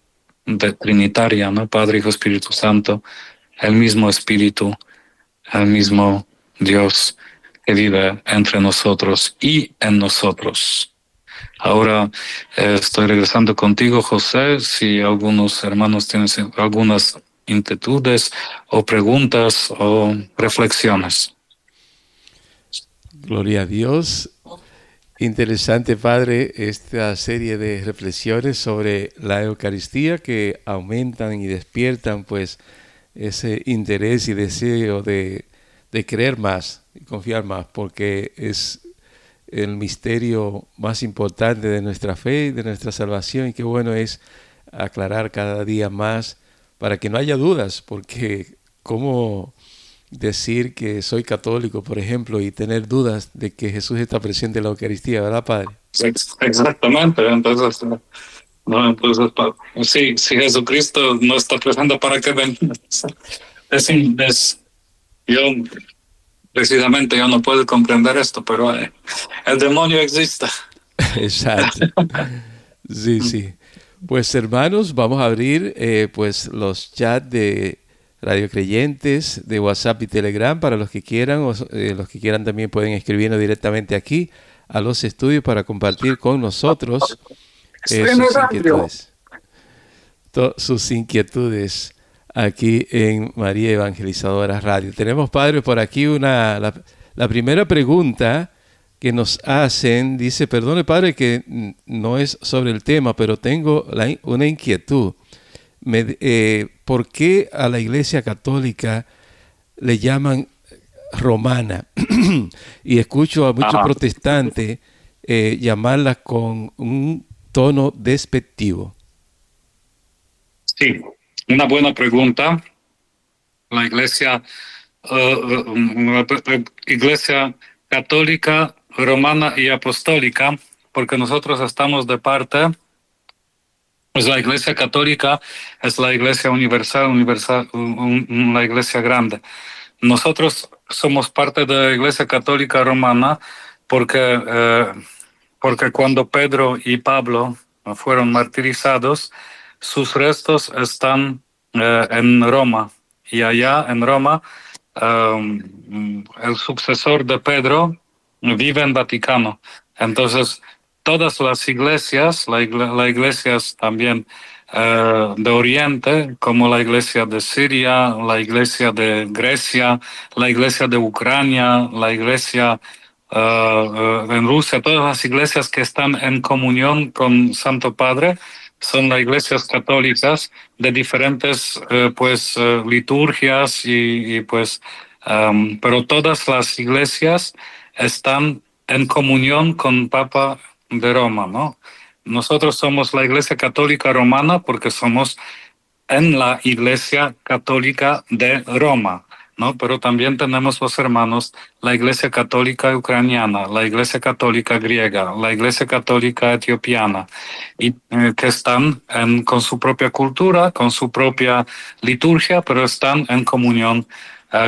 trinitaria, ¿no? Padre, Hijo, Espíritu Santo, el mismo Espíritu, el mismo Dios que vive entre nosotros y en nosotros. Ahora estoy regresando contigo, José. Si algunos hermanos tienen algunas inquietudes o preguntas o reflexiones. Gloria a Dios. Interesante, Padre, esta serie de reflexiones sobre la Eucaristía que aumentan y despiertan pues ese interés y deseo de creer más y confiar más, porque es el misterio más importante de nuestra fe y de nuestra salvación, y qué bueno es aclarar cada día más para que no haya dudas, porque cómo decir que soy católico, por ejemplo, y tener dudas de que Jesús está presente en la Eucaristía, ¿verdad, Padre? Exactamente, entonces, no, entonces si Jesucristo no está presente, ¿para qué ven? Yo, precisamente, yo no puedo comprender esto, pero el demonio existe. Exacto. Sí, sí. Pues hermanos, vamos a abrir pues los chats de Radio Creyentes, de WhatsApp y Telegram para los que quieran, o los que quieran también pueden escribirnos directamente aquí a los estudios para compartir con nosotros sus inquietudes aquí en María Evangelizadora Radio. Tenemos, Padre, por aquí la primera pregunta que nos hacen. Dice: perdone, Padre, que no es sobre el tema, pero tengo una inquietud. ¿Por qué a la Iglesia Católica le llaman romana? Y escucho a muchos protestantes llamarla con un tono despectivo. Sí, una buena pregunta. La Iglesia Católica, Romana y Apostólica, porque nosotros estamos de parte. Pues la Iglesia Católica es la Iglesia universal, la Iglesia grande. Nosotros somos parte de la Iglesia Católica Romana porque cuando Pedro y Pablo fueron martirizados, sus restos están en Roma. Y allá en Roma, el sucesor de Pedro vive en Vaticano. Entonces, todas las iglesias, las iglesias también de Oriente, como la iglesia de Siria, la iglesia de Grecia, la iglesia de Ucrania, la iglesia en Rusia, todas las iglesias que están en comunión con Santo Padre son las iglesias católicas de diferentes liturgias pero todas las iglesias están en comunión con Papa de Roma, ¿no? Nosotros somos la Iglesia Católica Romana porque somos en la Iglesia Católica de Roma, ¿no? Pero también tenemos los hermanos, la Iglesia Católica Ucraniana, la Iglesia Católica Griega, la Iglesia Católica Etiopiana, y que están con su propia cultura, con su propia liturgia, pero están en comunión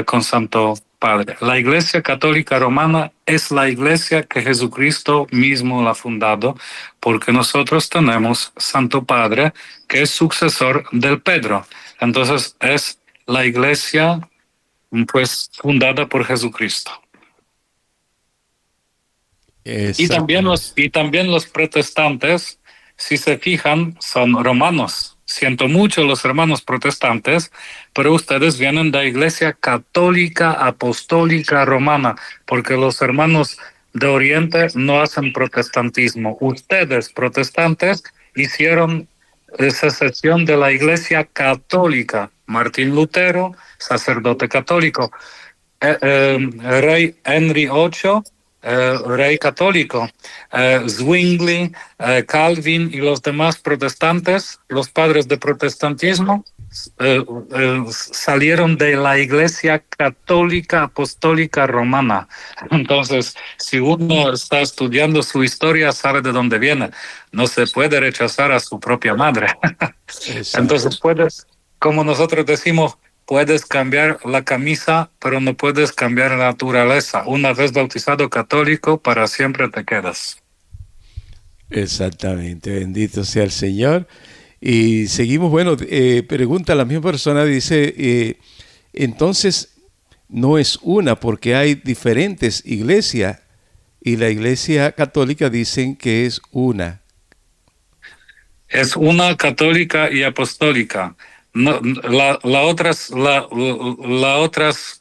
con Santo Padre. La Iglesia Católica Romana es la iglesia que Jesucristo mismo la ha fundado, porque nosotros tenemos Santo Padre, que es sucesor del Pedro. Entonces es la iglesia fundada por Jesucristo. Y también los protestantes, si se fijan, son romanos. Siento mucho los hermanos protestantes, pero ustedes vienen de la Iglesia Católica Apostólica Romana, porque los hermanos de Oriente no hacen protestantismo. Ustedes, protestantes, hicieron secesión de la Iglesia Católica. Martín Lutero, sacerdote católico. Rey Henry VIII, rey católico. Zwingli, Calvin y los demás protestantes, los padres del protestantismo, salieron de la Iglesia Católica Apostólica Romana. Entonces, si uno está estudiando su historia, sabe de dónde viene. No se puede rechazar a su propia madre. Entonces, como nosotros decimos, puedes cambiar la camisa, pero no puedes cambiar la naturaleza. Una vez bautizado católico, para siempre te quedas. Exactamente, bendito sea el Señor. Y seguimos, pregunta la misma persona, dice, entonces no es una porque hay diferentes iglesias y la Iglesia Católica dicen que es una. Es una católica y apostólica. No, la otras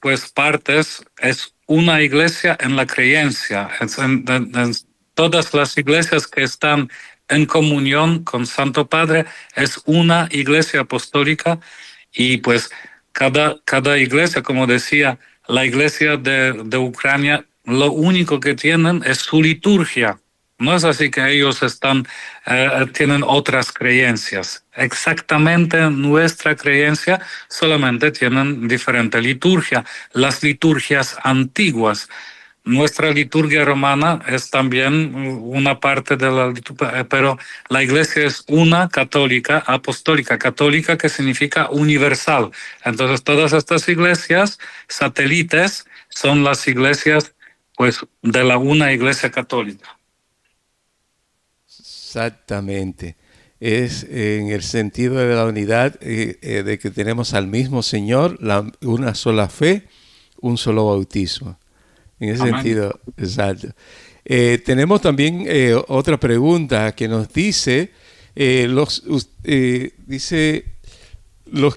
pues partes es una iglesia en la creencia. En todas las iglesias que están en comunión con Santo Padre es una iglesia apostólica y pues cada iglesia, como decía, la iglesia de Ucrania, lo único que tienen es su liturgia. No es así que ellos tienen otras creencias. Exactamente nuestra creencia, solamente tienen diferente liturgia. Las liturgias antiguas. Nuestra liturgia romana es también una parte de la liturgia, pero la iglesia es una católica, apostólica. Católica que significa universal. Entonces todas estas iglesias satélites son las iglesias pues de la una iglesia católica. Exactamente. Es en el sentido de la unidad, de que tenemos al mismo Señor, una sola fe, un solo bautismo. En ese Amén. sentido, exacto. Tenemos también otra pregunta que nos dice, los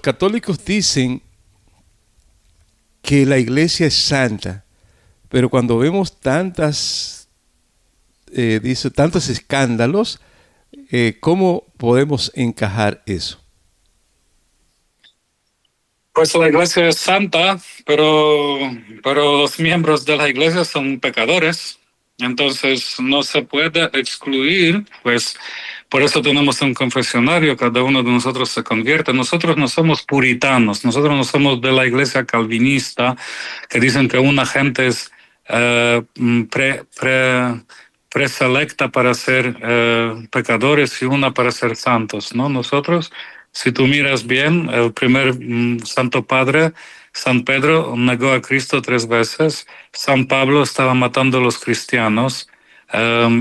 católicos dicen que la iglesia es santa, pero cuando vemos tantos escándalos, ¿cómo podemos encajar eso? Pues la iglesia es santa, pero los miembros de la iglesia son pecadores. Entonces no se puede excluir, pues por eso tenemos un confesionario, cada uno de nosotros se convierte. Nosotros no somos puritanos, nosotros no somos de la iglesia calvinista, que dicen que una gente es preselecta para ser pecadores y una para ser santos, ¿no? Nosotros, si tú miras bien, el primer Santo Padre, San Pedro, negó a Cristo 3 veces. San Pablo estaba matando a los cristianos.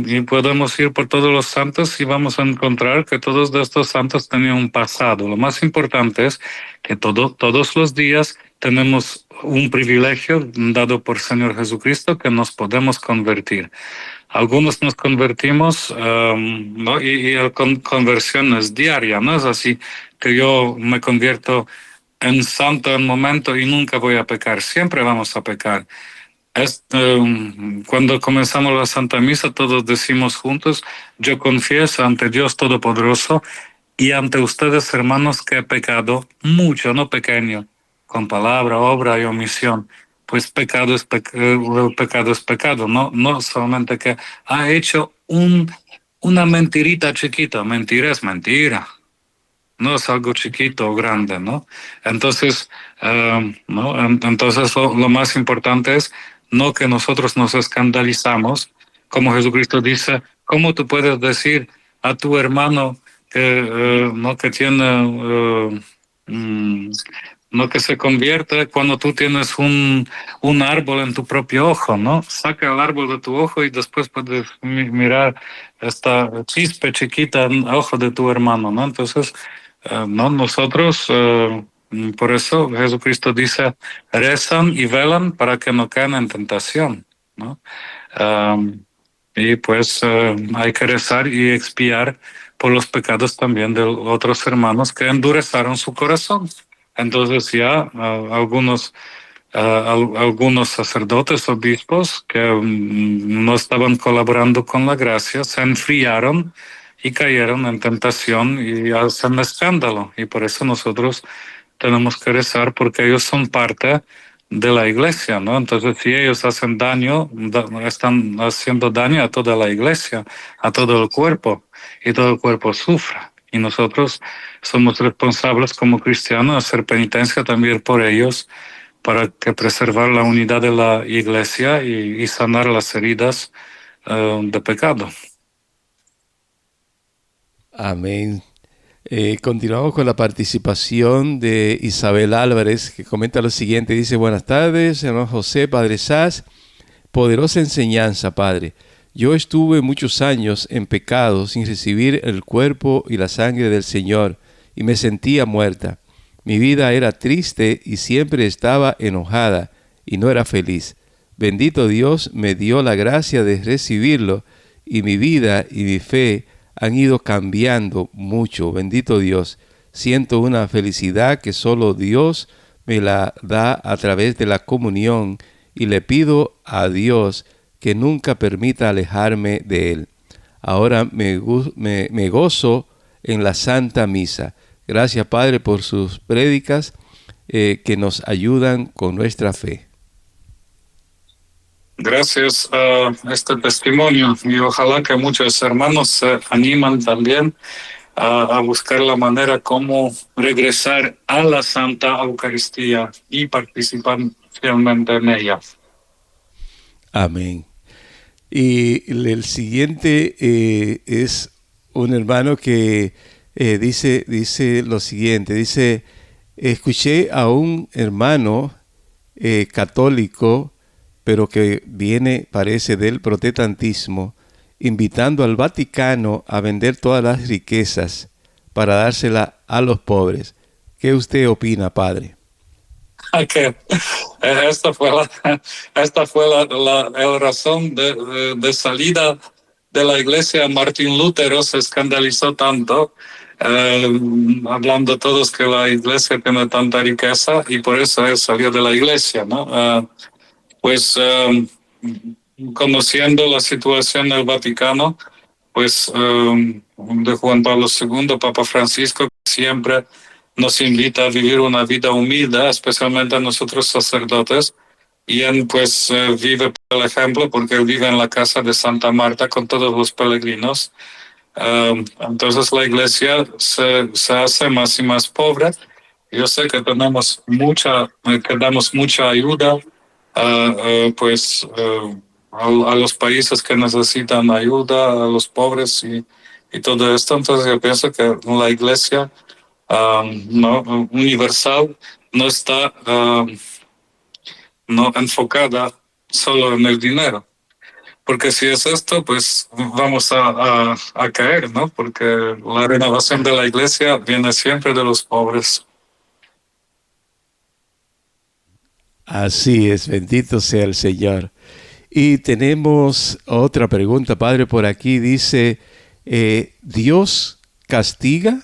Y podemos ir por todos los santos y vamos a encontrar que todos de estos santos tenían un pasado. Lo más importante es que todos los días tenemos un privilegio dado por Señor Jesucristo, que nos podemos convertir. Algunos nos convertimos, ¿no? Y conversión es diaria, no es así que yo me convierto en santo en un momento y nunca voy a pecar, siempre vamos a pecar. Cuando comenzamos la Santa Misa, todos decimos juntos: yo confieso ante Dios Todopoderoso y ante ustedes, hermanos, que he pecado mucho, no pequeño, con palabra, obra y omisión. Pues pecado es pecado, no solamente que ha hecho una mentirita chiquita. Mentira es mentira, no es algo chiquito o grande, ¿no? Entonces, ¿no? Entonces lo más importante es no que nosotros nos escandalizamos, como Jesucristo dice: ¿cómo tú puedes decir a tu hermano que no que tiene no que se convierte cuando tú tienes un árbol en tu propio ojo, ¿no? Saca el árbol de tu ojo y después puedes mirar esta chispa chiquita en el ojo de tu hermano, ¿no? Entonces, no, nosotros, por eso Jesucristo dice: rezan y velan para que no caen en tentación, ¿no? Y pues hay que rezar y expiar por los pecados también de otros hermanos que endurecieron su corazón. Entonces ya algunos sacerdotes, obispos que no estaban colaborando con la gracia, se enfriaron y cayeron en tentación y hacen escándalo. Y por eso nosotros tenemos que rezar, porque ellos son parte de la iglesia, ¿no? Entonces, si ellos hacen daño, están haciendo daño a toda la iglesia, a todo el cuerpo, y todo el cuerpo sufre. Y nosotros somos responsables como cristianos de hacer penitencia también por ellos, para que preservar la unidad de la iglesia y sanar las heridas de pecado. Amén. Continuamos con la participación de Isabel Álvarez, que comenta lo siguiente. Dice: buenas tardes, hermano José, Padre Saz. Poderosa enseñanza, Padre. Yo estuve muchos años en pecado sin recibir el cuerpo y la sangre del Señor y me sentía muerta. Mi vida era triste y siempre estaba enojada y no era feliz. Bendito Dios me dio la gracia de recibirlo y mi vida y mi fe han ido cambiando mucho. Bendito Dios. Siento una felicidad que solo Dios me la da a través de la comunión y le pido a Dios que nunca permita alejarme de Él. Ahora me gozo en la Santa Misa. Gracias, Padre, por sus prédicas que nos ayudan con nuestra fe. Gracias a este testimonio y ojalá que muchos hermanos se animan también a buscar la manera como regresar a la Santa Eucaristía y participar fielmente en ella. Amén. Y el siguiente es un hermano que dice lo siguiente, dice, escuché a un hermano católico, pero que viene, parece, del protestantismo, invitando al Vaticano a vender todas las riquezas para dársela a los pobres. ¿Qué usted opina, padre? Que esta fue la razón de salida de la iglesia. Martín Lutero se escandalizó tanto, hablando todos que la iglesia tiene tanta riqueza y por eso él salió de la iglesia, ¿no? Conociendo la situación del Vaticano, de Juan Pablo II, Papa Francisco, siempre nos invita a vivir una vida humilde, especialmente a nosotros sacerdotes, y él vive por el ejemplo, porque él vive en la casa de Santa Marta con todos los peregrinos. Entonces la iglesia se hace más y más pobre. Yo sé que damos mucha ayuda a los países que necesitan ayuda, a los pobres y todo esto. Entonces yo pienso que la iglesia universal no está no enfocada solo en el dinero. Porque si es esto, pues vamos a caer, ¿no? Porque la renovación de la iglesia viene siempre de los pobres. Así es, bendito sea el Señor. Y tenemos otra pregunta, padre, por aquí. Dice, ¿Dios castiga?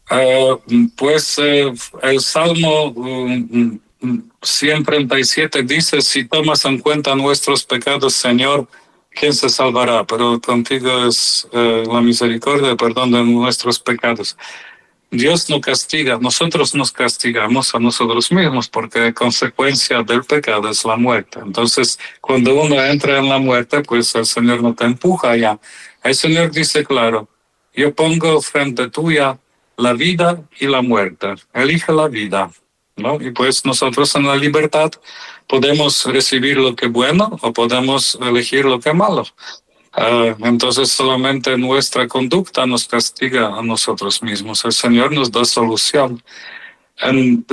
El Salmo 137 dice, si tomas en cuenta nuestros pecados, Señor, ¿quién se salvará? Pero contigo es la misericordia, el perdón de nuestros pecados. Dios no castiga, nosotros nos castigamos a nosotros mismos porque consecuencia del pecado es la muerte. Entonces, cuando uno entra en la muerte, pues el Señor no te empuja allá. El Señor dice claro, yo pongo frente tuya la vida y la muerte. Elige la vida, ¿no? Y pues nosotros en la libertad podemos recibir lo que es bueno o podemos elegir lo que es malo. Entonces solamente nuestra conducta nos castiga a nosotros mismos. El Señor nos da solución. En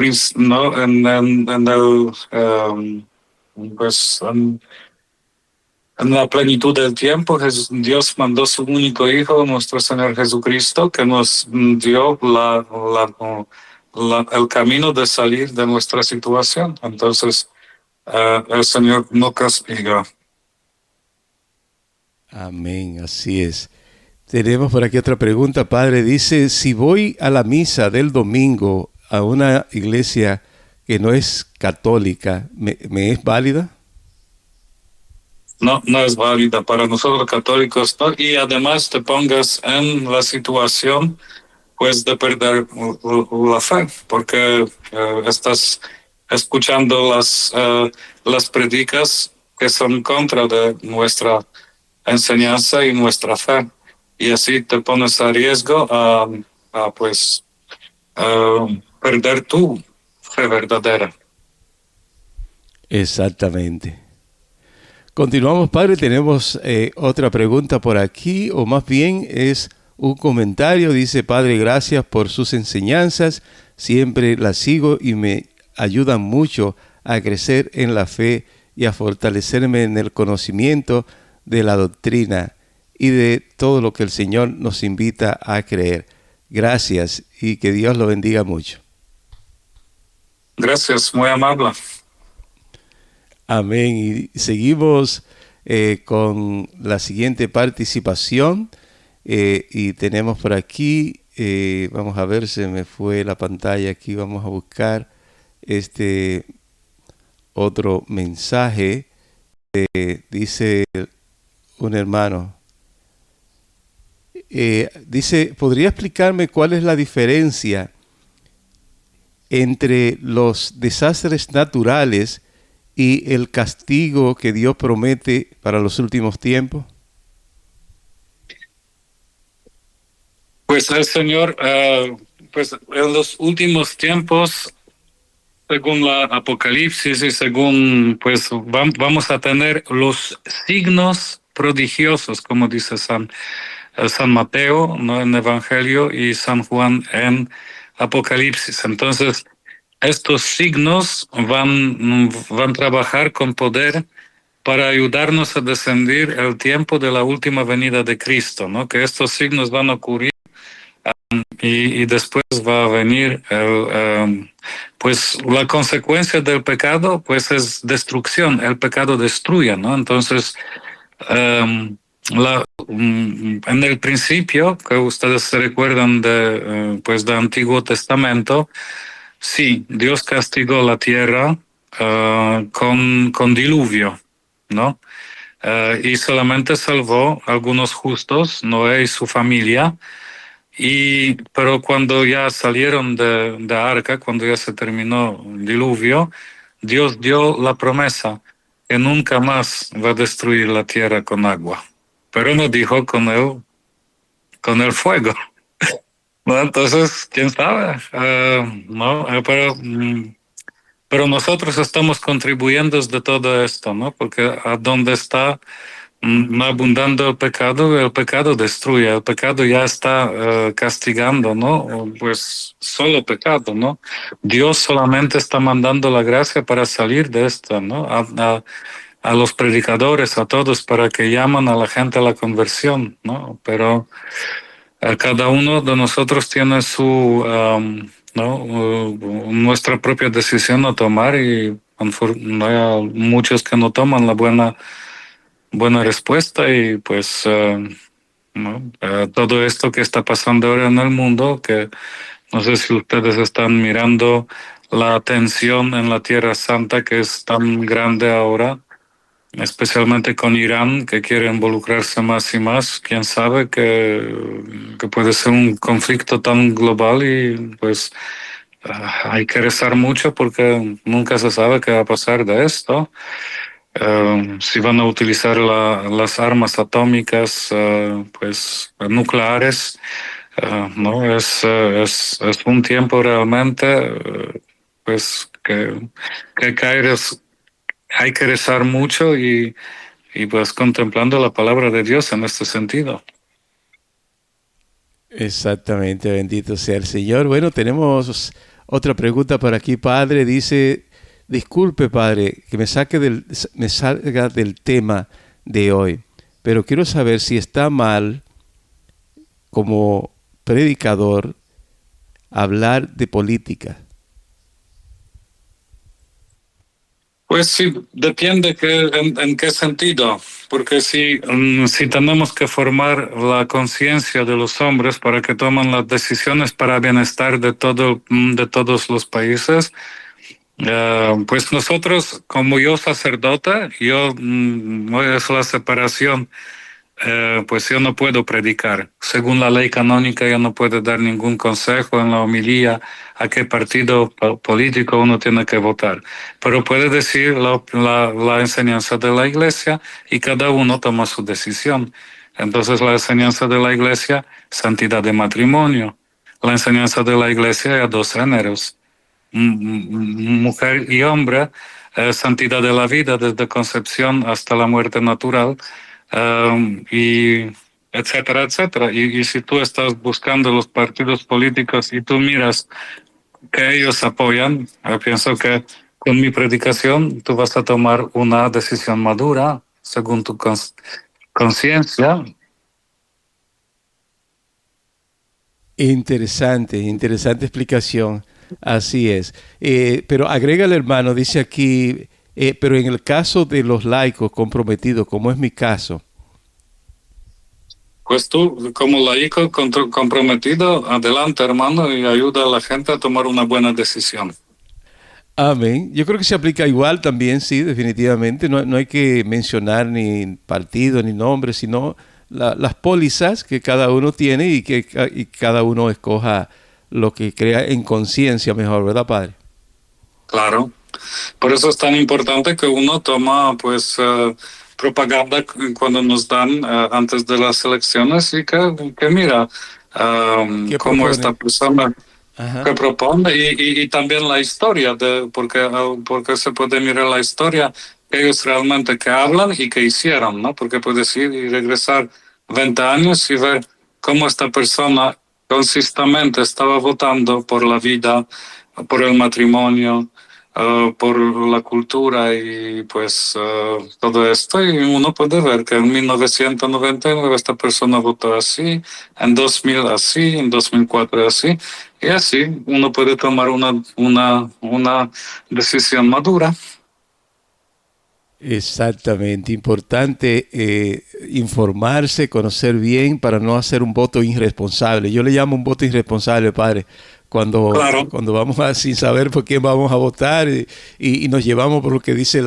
la plenitud del tiempo, Dios mandó su único Hijo, nuestro Señor Jesucristo, que nos dio el camino de salir de nuestra situación. Entonces, el Señor no castiga. Amén, así es. Tenemos por aquí otra pregunta, padre. Dice, si voy a la misa del domingo a una iglesia que no es católica, ¿me es válida? No es válida para nosotros católicos, ¿no? Y además te pongas en la situación, pues, de perder la fe, porque estás escuchando las predicas que son en contra de nuestra enseñanza y nuestra fe, y así te pones a riesgo a perder tu fe verdadera. Exactamente. Continuamos, padre. Tenemos otra pregunta por aquí, o más bien es un comentario. Dice, padre, gracias por sus enseñanzas. Siempre las sigo y me ayudan mucho a crecer en la fe y a fortalecerme en el conocimiento de la doctrina y de todo lo que el Señor nos invita a creer. Gracias y que Dios lo bendiga mucho. Gracias, muy amable. Amén. Y seguimos con la siguiente participación. Y tenemos por aquí, vamos a ver, se me fue la pantalla aquí, vamos a buscar este otro mensaje. Dice un hermano, dice, ¿podría explicarme cuál es la diferencia entre los desastres naturales y el castigo que Dios promete para los últimos tiempos? Pues el Señor, pues en los últimos tiempos, según la Apocalipsis y según, pues vamos a tener los signos prodigiosos, como dice San Mateo, ¿no? En Evangelio, y San Juan en Apocalipsis. Entonces, estos signos van a trabajar con poder para ayudarnos a descender el tiempo de la última venida de Cristo, ¿no? Que estos signos van a ocurrir y después va a venir pues la consecuencia del pecado, pues es destrucción. El pecado destruye, ¿no? Entonces, en el principio, que ustedes se recuerdan pues del Antiguo Testamento, sí, Dios castigó la tierra con diluvio, ¿no? Y solamente salvó a algunos justos, Noé y su familia. Pero cuando ya salieron de arca, cuando ya se terminó el diluvio, Dios dio la promesa que nunca más va a destruir la tierra con agua. Pero no dijo con el fuego. ¿No? Entonces, quién sabe. No, pero nosotros estamos contribuyendo de todo esto, ¿no? Porque a donde está abundando el pecado destruye, el pecado ya está castigando, ¿no? Pues solo pecado, ¿no? Dios solamente está mandando la gracia para salir de esto, ¿no? A los predicadores, a todos, para que llaman a la gente a la conversión, ¿no? Pero cada uno de nosotros tiene su, ¿no? Nuestra propia decisión a tomar y hay muchos que no toman la buena respuesta y pues ¿no? Todo esto que está pasando ahora en el mundo, que no sé si ustedes están mirando la tensión en la Tierra Santa que es tan grande ahora, especialmente con Irán, que quiere involucrarse más y más. Quién sabe que puede ser un conflicto tan global y pues hay que rezar mucho porque nunca se sabe qué va a pasar de esto. Si van a utilizar las armas atómicas, pues nucleares, no es un tiempo realmente, pues que hay que rezar mucho y pues contemplando la palabra de Dios en este sentido. Exactamente, bendito sea el Señor. Bueno, tenemos otra pregunta por aquí, Padre. Dice, disculpe, Padre, que me salga del tema de hoy, pero quiero saber si está mal como predicador hablar de política. Pues sí, depende en qué sentido, porque si tenemos que formar la conciencia de los hombres para que tomen las decisiones para bienestar de todos los países, pues nosotros, como yo sacerdote, es la separación. Pues yo no puedo predicar. Según la ley canónica, yo no puedo dar ningún consejo en la homilía a qué partido político uno tiene que votar. Pero puede decir la enseñanza de la Iglesia y cada uno toma su decisión. Entonces la enseñanza de la Iglesia, santidad de matrimonio. La enseñanza de la Iglesia hay dos géneros, mujer y hombre, santidad de la vida desde concepción hasta la muerte natural. Y etcétera, etcétera. Y si tú estás buscando los partidos políticos y tú miras que ellos apoyan, yo pienso que con mi predicación tú vas a tomar una decisión madura según tu conciencia. Interesante, interesante explicación. Así es. Pero agrega el hermano, dice aquí, Pero en el caso de los laicos comprometidos, como es mi caso, Pues tú, como laico comprometido, adelante, hermano, y ayuda a la gente a tomar una buena decisión. amén. Yo creo que se aplica igual también, sí, definitivamente. No, no hay que mencionar ni partido ni nombre, sino las pólizas que cada uno tiene y que y cada uno escoja lo que crea en conciencia mejor, ¿verdad, Padre? Claro. Por eso es tan importante que uno toma, pues, propaganda cuando nos dan antes de las elecciones y que mira ¿Qué cómo esta proponen? persona Ajá. que propone y también la historia, porque se puede mirar la historia que ellos realmente que hablan y que hicieron, ¿no? Porque puedes ir y regresar 20 años y ver cómo esta persona consistentemente estaba votando por la vida, por el matrimonio, por la cultura y pues todo esto. Y uno puede ver que en 1999 esta persona votó así, en 2000 así, en 2004 así. Y así uno puede tomar una decisión madura. Exactamente, importante informarse, conocer bien para no hacer un voto irresponsable. Yo le llamo un voto irresponsable, padre, Claro, cuando vamos sin saber por quién vamos a votar y nos llevamos por lo que dice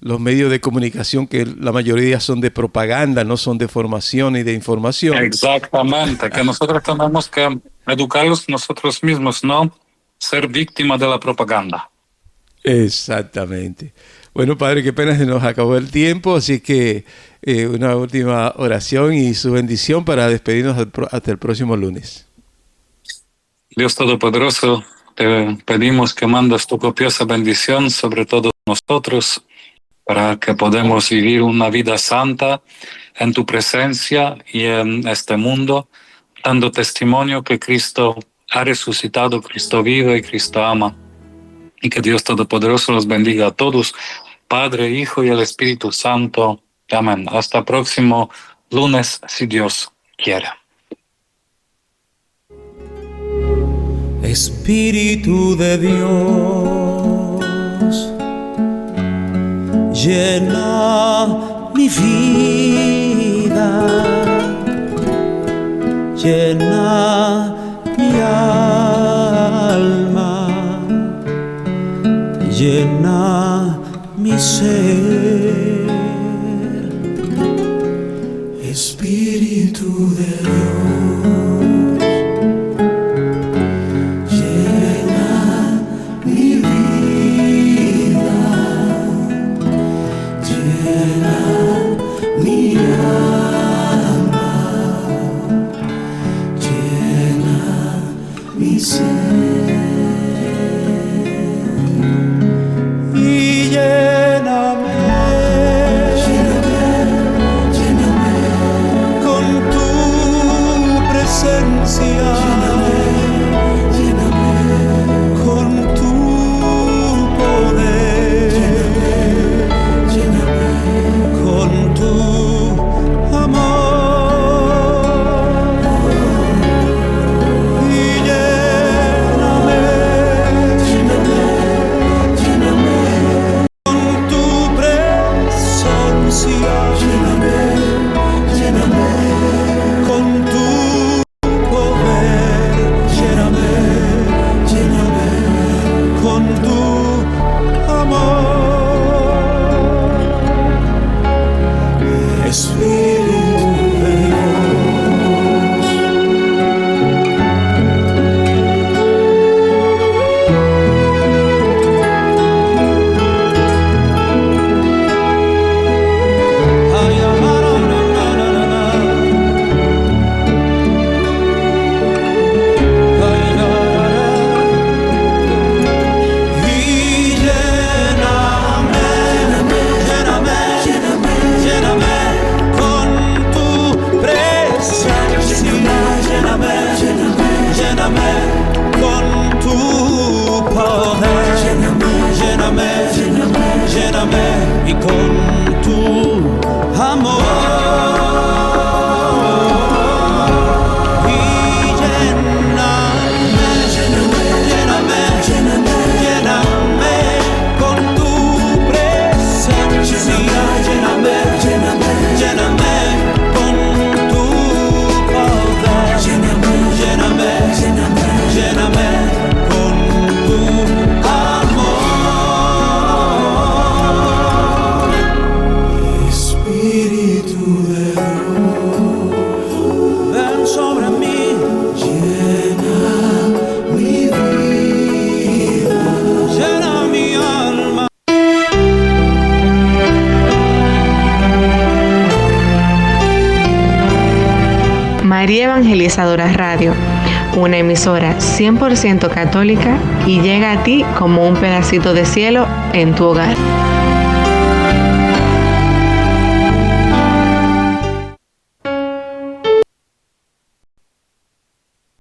los medios de comunicación, que la mayoría son de propaganda, no son de formación y de información. exactamente, que nosotros tenemos que educarlos nosotros mismos, no ser víctimas de la propaganda. Exactamente. Bueno, padre, qué pena se nos acabó el tiempo, así que una última oración y su bendición para despedirnos hasta el próximo lunes. Dios Todopoderoso, te pedimos que mandas tu copiosa bendición sobre todos nosotros para que podamos vivir una vida santa en tu presencia y en este mundo, dando testimonio que Cristo ha resucitado, Cristo vive y Cristo ama. Y que Dios Todopoderoso los bendiga a todos, Padre, Hijo y el Espíritu Santo. Amén. Hasta el próximo lunes, si Dios quiere. Espíritu de Dios, llena mi vida, llena mi alma, llena mi ser. Espíritu de Dios, llena mi vida, llena mi alma, llena mi ser. Y lléname con tu María Evangelizadora Radio, una emisora 100% católica y llega a ti como un pedacito de cielo en tu hogar.